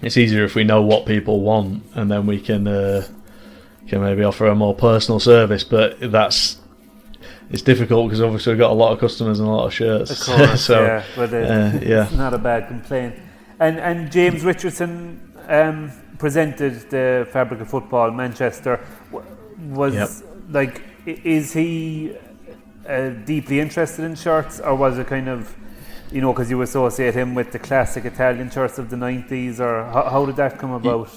it's easier if we know what people want, and then we can maybe offer a more personal service, but it's difficult because obviously we've got a lot of customers and a lot of shirts. Of course, so, but it's not a bad complaint. And James Richardson presented the Fabric of Football Manchester. Is he deeply interested in shirts, or was it kind of, because you associate him with the classic Italian shirts of the 90s, or how did that come about?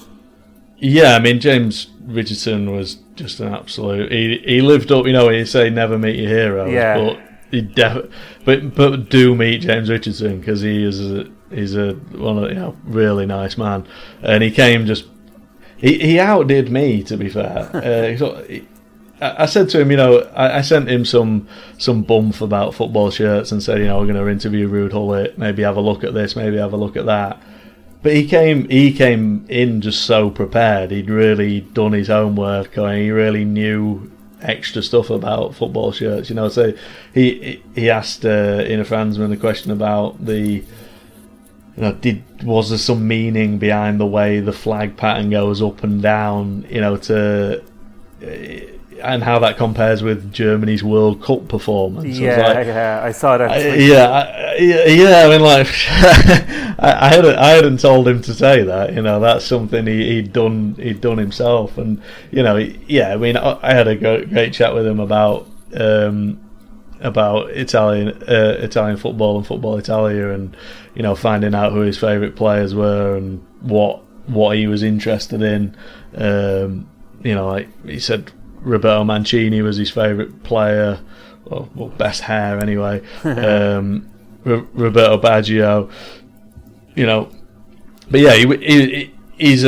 Yeah, I mean, James Richardson was just an absolute. He lived up. You say never meet your heroes, but do meet James Richardson, because he's a really nice man, and he came he outdid me, to be fair. I said to him, I sent him some bumf about football shirts and said, we're going to interview Ruud Gullit, maybe have a look at this, maybe have a look at that. But he came in just so prepared. He'd really done his homework, and he really knew extra stuff about football shirts. So he asked Ina Fransman a question about was there some meaning behind the way the flag pattern goes up and down, and how that compares with Germany's World Cup performance. I saw that. I mean, like, I hadn't told him to say that. That's something he'd done himself, and I mean, I had a great chat with him about Italian football and Football Italia, and finding out who his favourite players were and what he was interested in. Like he said, Roberto Mancini was his favourite player, well, best hair anyway. Roberto Baggio, but yeah, he's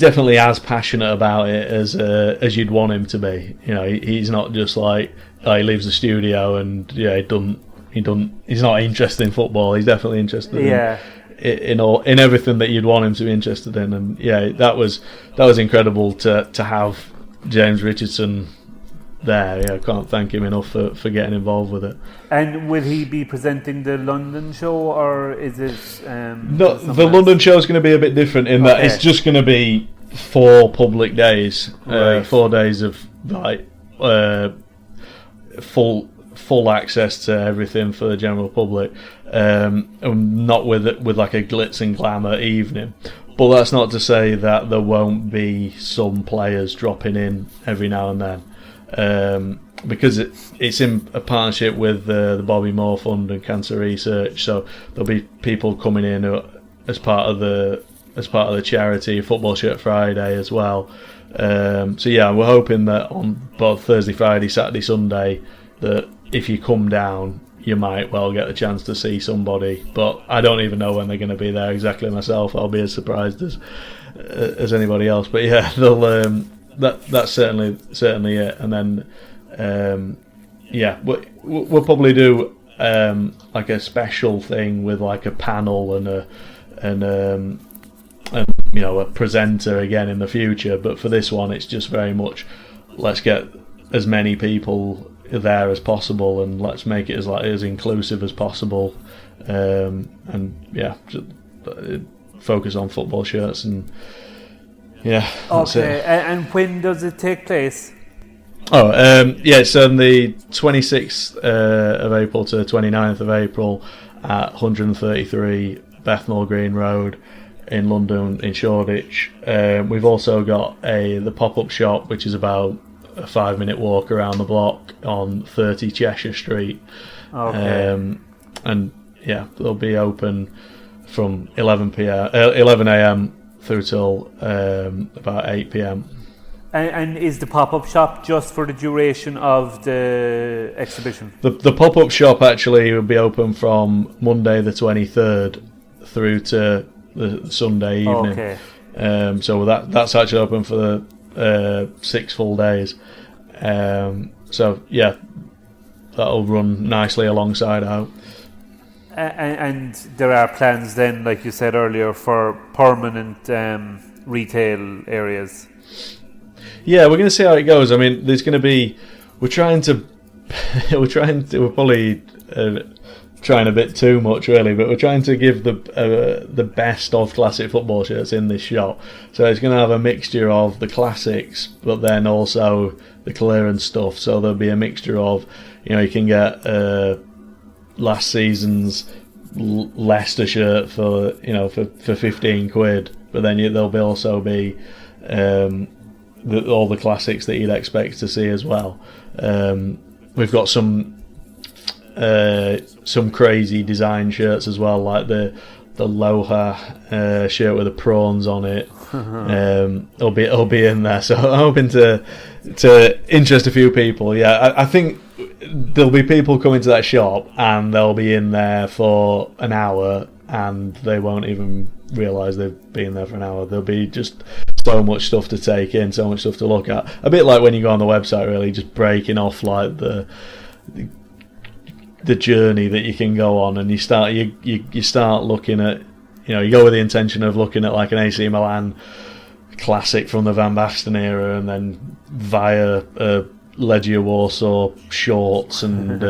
definitely as passionate about it as you'd want him to be. He's not just like he leaves the studio and he's not interested in football. He's definitely interested in everything that you'd want him to be interested in. And that was incredible to have James Richardson there. I can't thank him enough for getting involved with it. And will he be presenting the London show, or is it no, the London show is going to be a bit different in that it's just going to be 4 public days, 4 days of full access to everything for the general public, not with like a glitz and glamour evening. But that's not to say that there won't be some players dropping in every now and then, because it's in a partnership with the Bobby Moore Fund and Cancer Research. So there'll be people coming in as part of the charity Football Shirt Friday as well. We're hoping that on both Thursday, Friday, Saturday, Sunday, that if you come down, you might well get a chance to see somebody, but I don't even know when they're going to be there exactly myself. I'll be as surprised as anybody else. But they'll that's certainly it. And then we'll probably do like a special thing with like a panel and a presenter again in the future. But for this one, it's just very much let's get as many people there as possible, and let's make it as inclusive as possible, and focus on football shirts, and okay. And when does it take place? It's on the 26th of April to 29th of April at 133 Bethnal Green Road in London, in Shoreditch. We've also got the pop-up shop, which is about a 5-minute walk around the block on 30 Cheshire Street. Okay. And yeah, they'll be open from 11 a.m. through till about 8 p.m. And is the pop-up shop just for the duration of the exhibition? The pop-up shop actually will be open from Monday the 23rd through to the Sunday evening. Okay. So that's actually open for the 6 full days. So yeah, that'll run nicely alongside out. And there are plans then, like you said earlier, for permanent retail areas. Yeah, we're going to see how it goes. I mean, there's going to be. We're probably trying a bit too much, really, but we're trying to give the best of classic football shirts in this shop. So it's going to have a mixture of the classics, but then also the clearance stuff. So there'll be a mixture of, you can get last season's Leicester shirt for 15 quid, but then there'll also be all the classics that you'd expect to see as well. We've got some crazy design shirts as well, like the Loha shirt with the prawns on it. It'll be in there, so I'm hoping to interest a few people. Yeah, I think there'll be people coming to that shop and they'll be in there for an hour and they won't even realise they've been there for an hour. There'll be just so much stuff to take in, so much stuff to look at. A bit like when you go on the website, really, just breaking off like the journey that you can go on, and you start looking at, you go with the intention of looking at like an AC Milan classic from the Van Basten era, and then via Legia Warsaw shorts and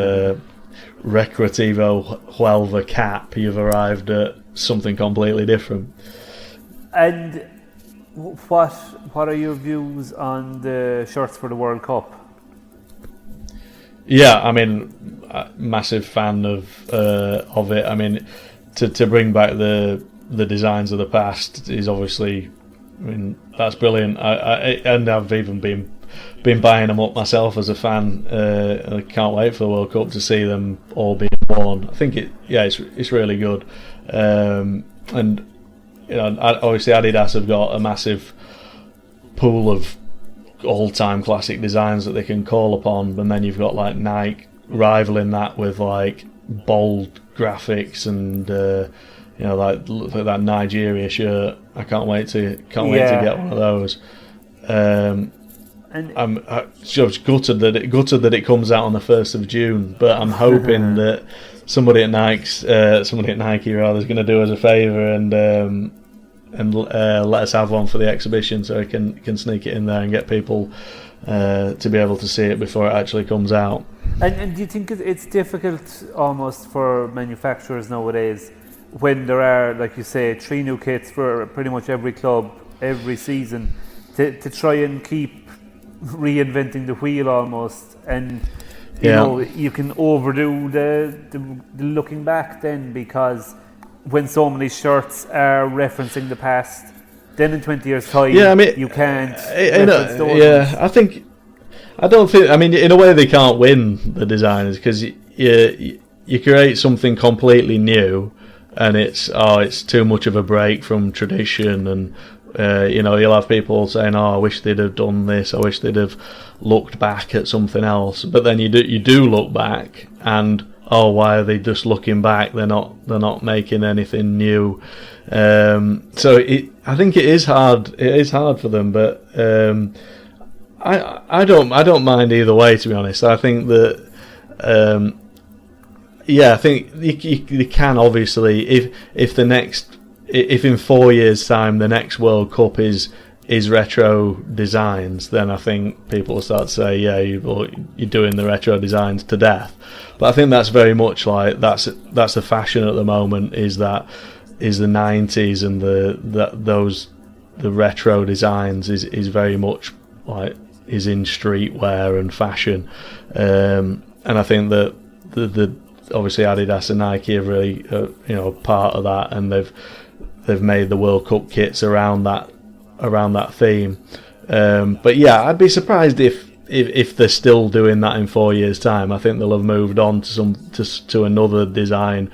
Recreativo Huelva cap, you've arrived at something completely different. And what are your views on the shirts for the World Cup? Yeah, I mean, massive fan of it. I mean, to bring back the designs of the past is obviously, I mean, that's brilliant. And I've even been buying them up myself as a fan. I can't wait for the World Cup to see them all being worn. I think it's really good. And obviously Adidas have got a massive pool of all-time classic designs that they can call upon, and then you've got like Nike rivaling that with like bold graphics and like that Nigeria shirt. I can't wait to get one of those. I'm just gutted that it comes out on the 1st of June, but I'm hoping that somebody at Nike is going to do us a favour and let us have one for the exhibition, so we can sneak it in there and get people to be able to see it before it actually comes out. And do you think it's difficult almost for manufacturers nowadays, when there are, like you say, 3 new kits for pretty much every club every season, to try and keep reinventing the wheel almost, and you can overdo the looking back then, because when so many shirts are referencing the past, then in 20 years' time, you can't reference those. I don't think. I mean, in a way, they can't win, the designers, because you create something completely new, and it's too much of a break from tradition, and you'll have people saying, "Oh, I wish they'd have done this. I wish they'd have looked back at something else." But then you do look back, and why are they just looking back? They're not making anything new. So I think it is hard. It is hard for them, but I don't mind either way, to be honest. I think that I think you can, obviously, if in 4 years' time the next World Cup is retro designs, then I think people will start to say, you're doing the retro designs to death. But I think that's very much like that's the fashion at the moment, is the 90s, and the retro designs is very much like is in streetwear and fashion, and I think that the obviously Adidas and Nike are really part of that, and they've made the World Cup kits around that theme. But yeah, I'd be surprised if if they're still doing that in 4 years' time, I think they'll have moved on to another design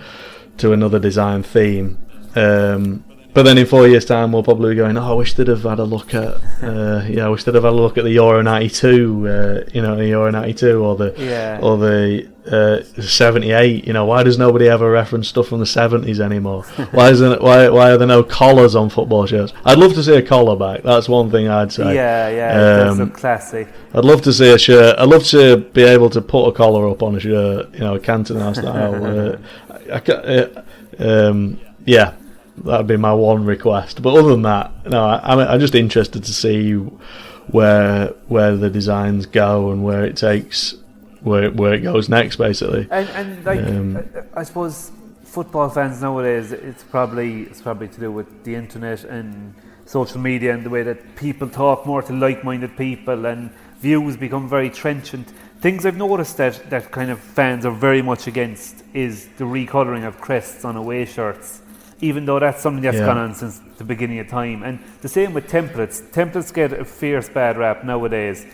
theme. But then in 4 years' time, we'll probably be going, I wish they'd have had a look at, I wish they'd have had a look at the Euro '92, the Euro '92 or the 78. Why does nobody ever reference stuff from the 70s anymore? Why are there no collars on football shirts? I'd love to see a collar back. That's one thing I'd say. That's so classy. I'd love to see a shirt. I'd love to be able to put a collar up on a shirt, a Cantona style. That'd be my one request. But other than that, no, I'm just interested to see where the designs go and where it takes, where it goes next, basically. And I suppose football fans nowadays, it's probably to do with the internet and social media and the way that people talk more to like-minded people and views become very trenchant. Things I've noticed that kind of fans are very much against is the recolouring of crests on away shirts. Even though that's something that's gone on since the beginning of time. And the same with templates. Templates get a fierce bad rap nowadays.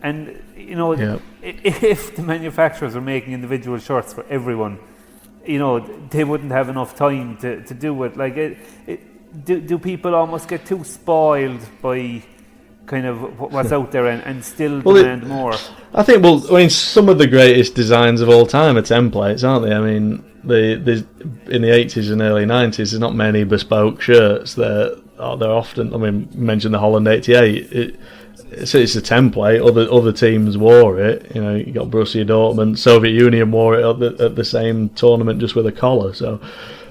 And, if the manufacturers are making individual shirts for everyone, they wouldn't have enough time to do it. Like, do people almost get too spoiled by kind of what's out there and still demand more? I think, some of the greatest designs of all time are templates, aren't they? I mean, in the 80s and early 90s, there's not many bespoke shirts. They're often, you mentioned the Holland 88. It's a template. Other teams wore it. You got Borussia Dortmund, Soviet Union wore it at the same tournament just with a collar. So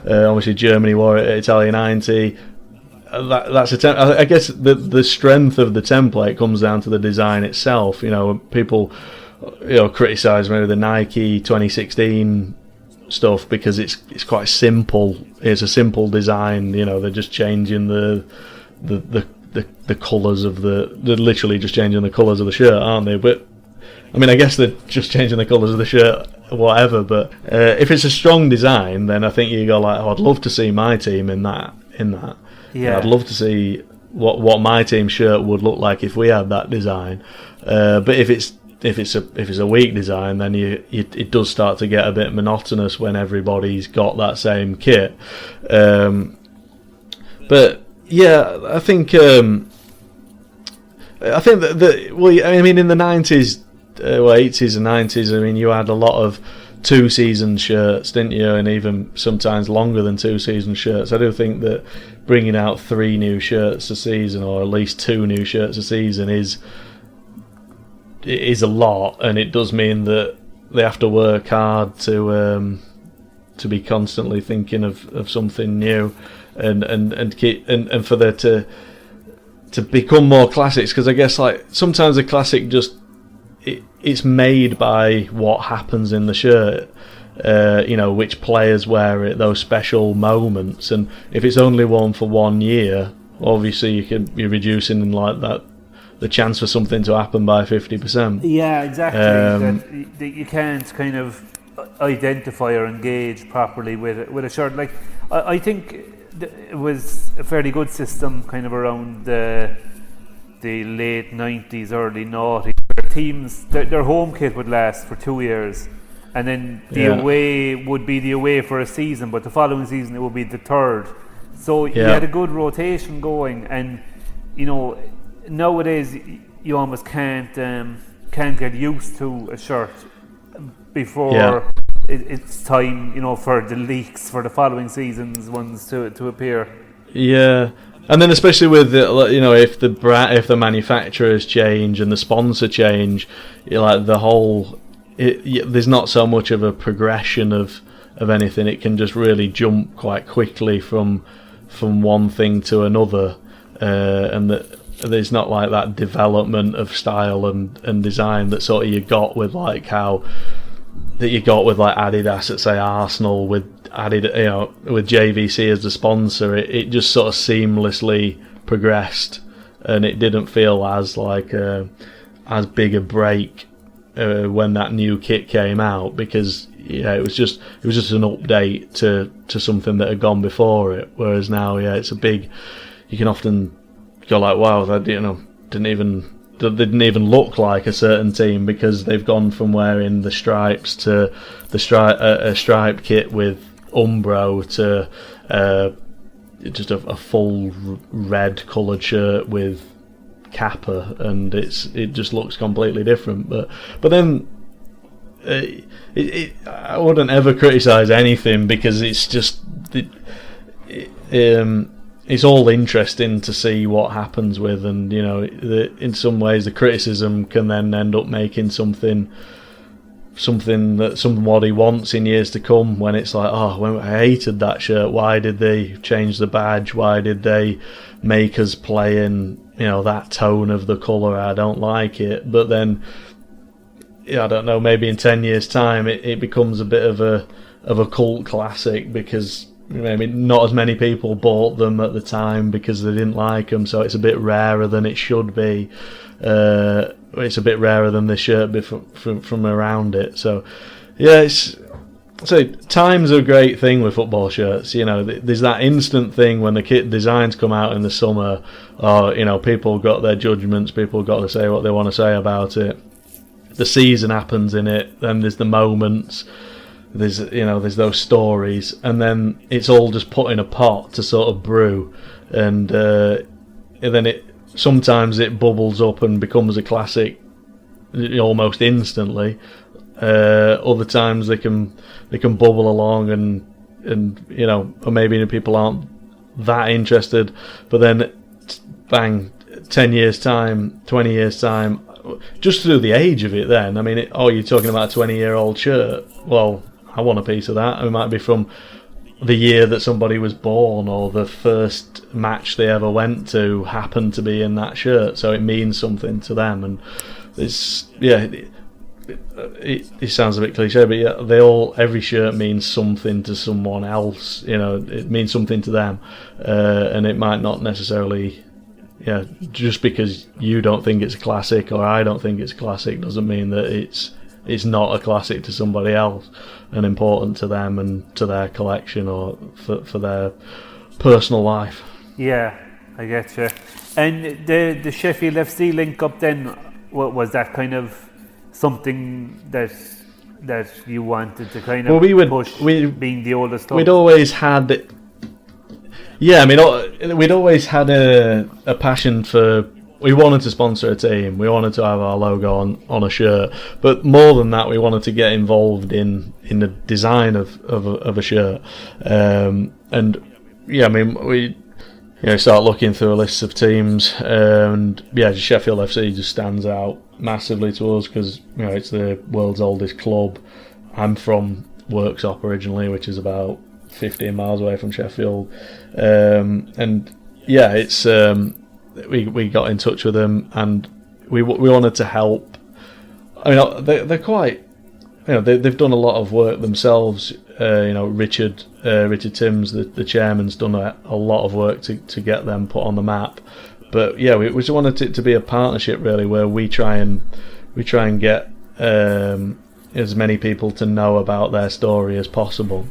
obviously Germany wore it at Italia 90. That's I guess the strength of the template comes down to the design itself. People criticise maybe the Nike 2016 stuff because it's quite simple. It's a simple design. They're just changing the colours of they're literally just changing the colours of the shirt, aren't they? But I guess they're just changing the colours of the shirt, whatever. But if it's a strong design, then I think you go like, I'd love to see my team in that. Yeah, I'd love to see what my team shirt would look like if we had that design. But if it's a weak design, then it does start to get a bit monotonous when everybody's got that same kit. But yeah, I think that in the 90s, 80s and 90s, you had a lot of 2-season shirts, didn't you? And even sometimes longer than 2-season shirts. I do think that bringing out 3 new shirts a season, or at least 2 new shirts a season, is a lot, and it does mean that they have to work hard to be constantly thinking of something new, and for there to become more classics. Because I guess sometimes a classic it's made by what happens in the shirt, which players wear it, those special moments, and if it's only one for 1 year, obviously you're reducing the chance for something to happen by 50%. Yeah, exactly. That you can't kind of identify or engage properly with a shirt. Like I think it was a fairly good system kind of around the late 90s, early 90s, where teams, their home kit would last for 2 years, and then the away would be the away for a season, but the following season it would be the third. So you had a good rotation going, and nowadays you almost can't get used to a shirt before it's time, for the leaks for the following season's ones to appear. Yeah. And then especially with if the manufacturers change and the sponsor change, the whole there's not so much of a progression of anything. It can just really jump quite quickly from one thing to another, and there's not like that development of style and design that sort of you got with Adidas at, say, Arsenal, with with JVC as the sponsor. It just sort of seamlessly progressed, and it didn't feel as big a break when that new kit came out, because it was just an update to something that had gone before it. Whereas now, it's a big. You can often go like, wow, that didn't even didn't even look like a certain team because they've gone from wearing the stripes to a striped kit with Umbro to just a full red coloured shirt with Kappa, and it just looks completely different. But then I wouldn't ever criticise anything because it's just it's all interesting to see what happens with, and in some ways the criticism can then end up making something that somebody wants in years to come, when it's like, when I hated that shirt, why did they change the badge, why did they make us play in that tone of the colour, I don't like it. But then I don't know, maybe in 10 years time it becomes a bit of a cult classic because maybe not as many people bought them at the time because they didn't like them, so it's a bit rarer than it should be. It's a bit rarer than the shirt from around it. So yeah, time's a great thing with football shirts. There's that instant thing when the kit designs come out in the summer, or people got their judgments, people got to say what they want to say about it. The season happens in it, then there's the moments, there's those stories, and then it's all just put in a pot to sort of brew, and then sometimes it bubbles up and becomes a classic almost instantly. Other times they can bubble along and or maybe people aren't that interested, but then bang, 10 years time, 20 years time, just through the age of it then. I mean, you're talking about a 20-year-old shirt. Well, I want a piece of that. It might be from the year that somebody was born, or the first match they ever went to happened to be in that shirt, so it means something to them. And it's it sounds a bit cliche, but yeah, every shirt means something to someone else. It means something to them, and it might not necessarily. Yeah, just because you don't think it's a classic or I don't think it's a classic doesn't mean that it's not a classic to somebody else and important to them and to their collection or for their personal life. Yeah, I get you. And the Sheffield FC link up then, was that kind of something that you wanted to kind of push, being the oldest club? We'd always had it. Yeah, I mean, we'd always had a passion for. We wanted to sponsor a team. We wanted to have our logo on a shirt, but more than that, we wanted to get involved in the design of a shirt. And yeah, I mean, we start looking through a list of teams, and yeah, Sheffield FC just stands out massively to us because it's the world's oldest club. I'm from Worksop originally, which is about 15 miles away from Sheffield, and yeah, it's we got in touch with them and we wanted to help. I mean, they're quite, they've done a lot of work themselves. Richard Timms, the chairman's done a lot of work to get them put on the map. But yeah, we just wanted it to be a partnership really, where we try and get as many people to know about their story as possible.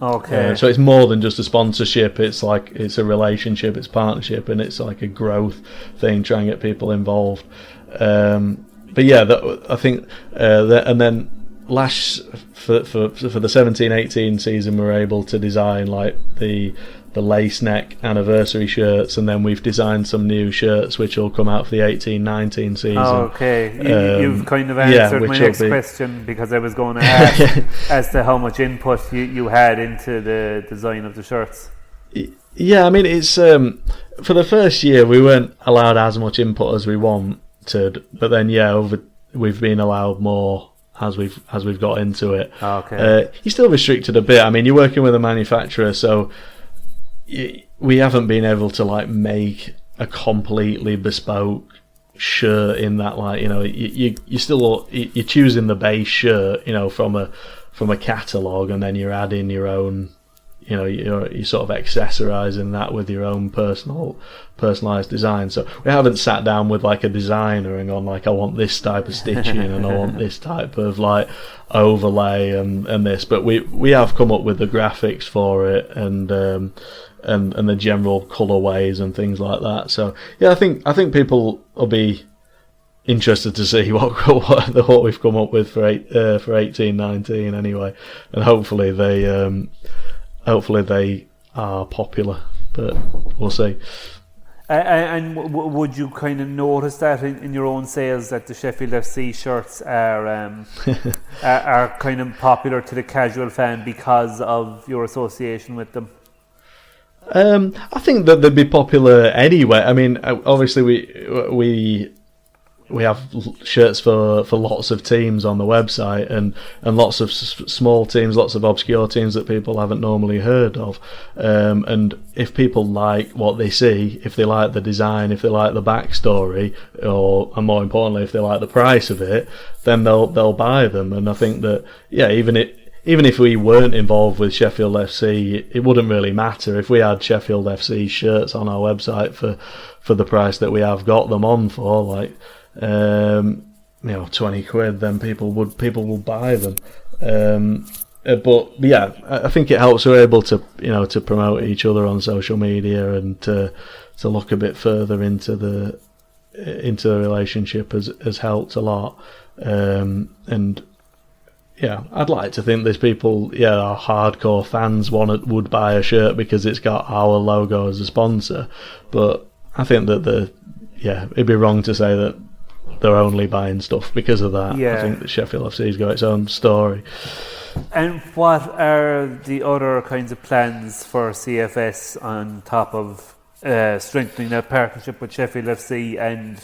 Okay. So it's more than just a sponsorship. It's like it's a relationship, it's partnership, and it's like a growth thing. Trying to get people involved. But yeah, I think, and then for the 17-18 season, we were able to design like the lace neck anniversary shirts, and then we've designed some new shirts which will come out for the 18-19 season. Okay, you've kind of answered my next question, because I was going to ask as to how much input you had into the design of the shirts. Yeah, I mean, it's for the first year we weren't allowed as much input as we wanted, but then we've been allowed more as we've got into it. Okay. You're still restricted a bit. I mean, you're working with a manufacturer, so we haven't been able to like make a completely bespoke shirt in that, like, you're choosing the base shirt, from a catalogue, and then you're adding your own, you're sort of accessorising that with your own personalised design. So we haven't sat down with like a designer and gone like, I want this type of stitching and I want this type of like overlay and this, but we have come up with the graphics for it and the general colourways and things like that. So yeah, I think people will be interested to see what we've come up with for 18-19 anyway, and hopefully they are popular, but we'll see. And would you kind of notice that in your own sales that the Sheffield FC shirts are kind of popular to the casual fan because of your association with them? I think that they'd be popular anyway. I mean, obviously we have shirts for lots of teams on the website, and lots of small teams, lots of obscure teams that people haven't normally heard of. And if people like what they see, if they like the design, if they like the backstory, and more importantly, if they like the price of it, then they'll buy them. And I think that, yeah, even if we weren't involved with Sheffield FC, it wouldn't really matter. If we had Sheffield FC shirts on our website for the price that we have got them on for, like, 20 quid, then people will buy them. But yeah, I think it helps we're able to to promote each other on social media, and to look a bit further into the relationship has helped a lot. And yeah, I'd like to think there's people, our hardcore fans would buy a shirt because it's got our logo as a sponsor. But I think that it'd be wrong to say that they're only buying stuff because of that. Yeah. I think that Sheffield FC's got its own story. And what are the other kinds of plans for CFS on top of strengthening that partnership with Sheffield FC and,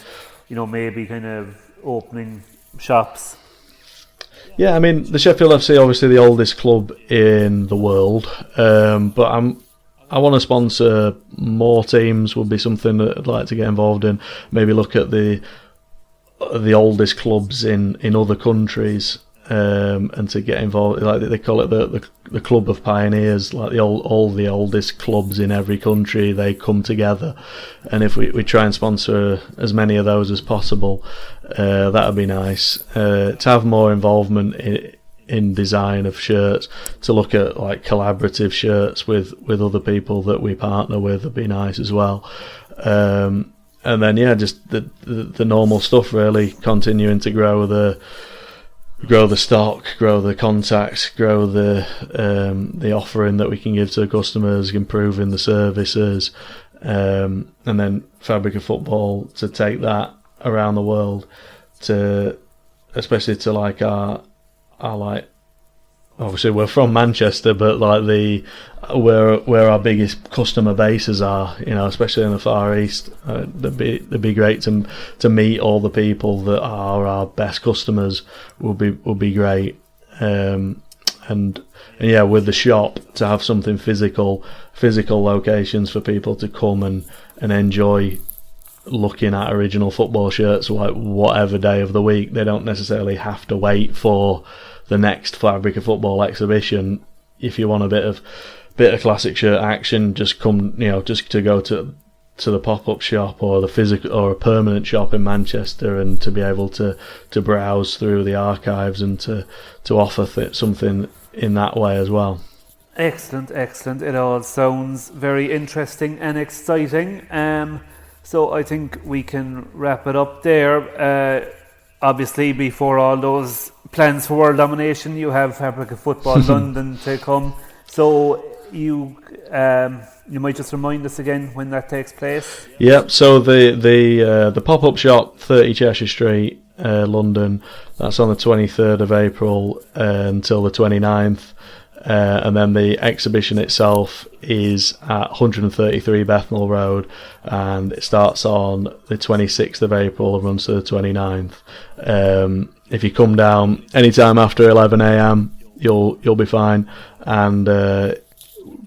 maybe kind of opening shops? Yeah, I mean, the Sheffield FC, obviously the oldest club in the world, but I want to sponsor more teams. Would be something that I'd like to get involved in. Maybe look at the oldest clubs in other countries, and to get involved, like they call it the club of pioneers, like all the oldest clubs in every country, they come together, and if we try and sponsor as many of those as possible, that would be nice. To have more involvement in design of shirts, to look at like collaborative shirts with other people that we partner with, would be nice as well. And then just the normal stuff, really, continuing to grow the stock, grow the contacts, grow the offering that we can give to customers, improving the services, and then Fabric of Football to take that around the world, especially to like our like, obviously we're from Manchester, but like where our biggest customer bases are, especially in the Far East, it'd be great to meet all the people that are our best customers. Would be great. And with the shop, to have something physical locations for people to come and enjoy looking at original football shirts, like whatever day of the week. They don't necessarily have to wait for the next Fabric of Football exhibition. If you want a bit of classic shirt action, just come, just to go to the pop-up shop or the physical or a permanent shop in Manchester, and to be able to browse through the archives and to offer something in that way as well. Excellent. It all sounds very interesting and exciting. So I think we can wrap it up there. Obviously, before all those plans for world domination, you have Fabric of Football London to come. So you might just remind us again when that takes place. Yep. So the pop-up shop, 30 Cheshire Street, London. That's on the 23rd of April until the 29th. And then the exhibition itself is at 133 Bethnal Road, and it starts on the 26th of April and runs to the 29th. If you come down anytime after 11 a.m, you'll be fine. And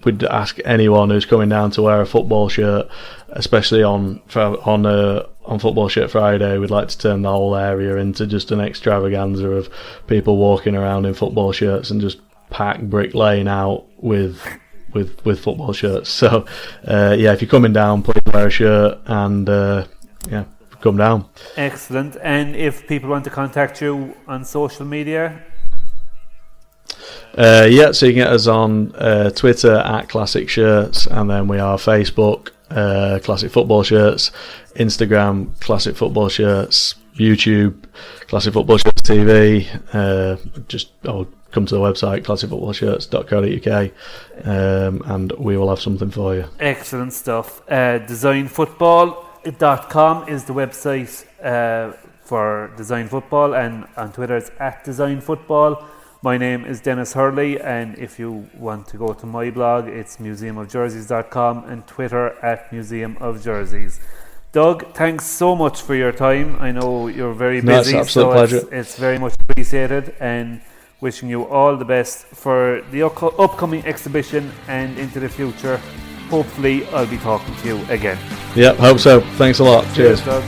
we'd ask anyone who's coming down to wear a football shirt, especially on Football Shirt Friday. We'd like to turn the whole area into just an extravaganza of people walking around in football shirts and just pack Brick Lane out with football shirts. So if you're coming down, please wear a shirt and come down. Excellent. And if people want to contact you on social media? So you can get us on Twitter at Classic Shirts, and then we are Facebook, Classic Football Shirts, Instagram, Classic Football Shirts, YouTube, Classic Football Shirts TV. Come to the website classicfootballshirts.co.uk, and we will have something for you. Excellent stuff. Designfootball.com is the website for Design Football, and on Twitter it's @DesignFootball. My name is Denis Hurley, and if you want to go to my blog, it's museumofjerseys.com, and Twitter @museumofjerseys. Doug, thanks so much for your time. I know you're very busy, it's an absolute pleasure. It's very much appreciated, and wishing you all the best for the upcoming exhibition and into the future. Hopefully I'll be talking to you again. Yep, hope so. Thanks a lot. Cheers. Doug.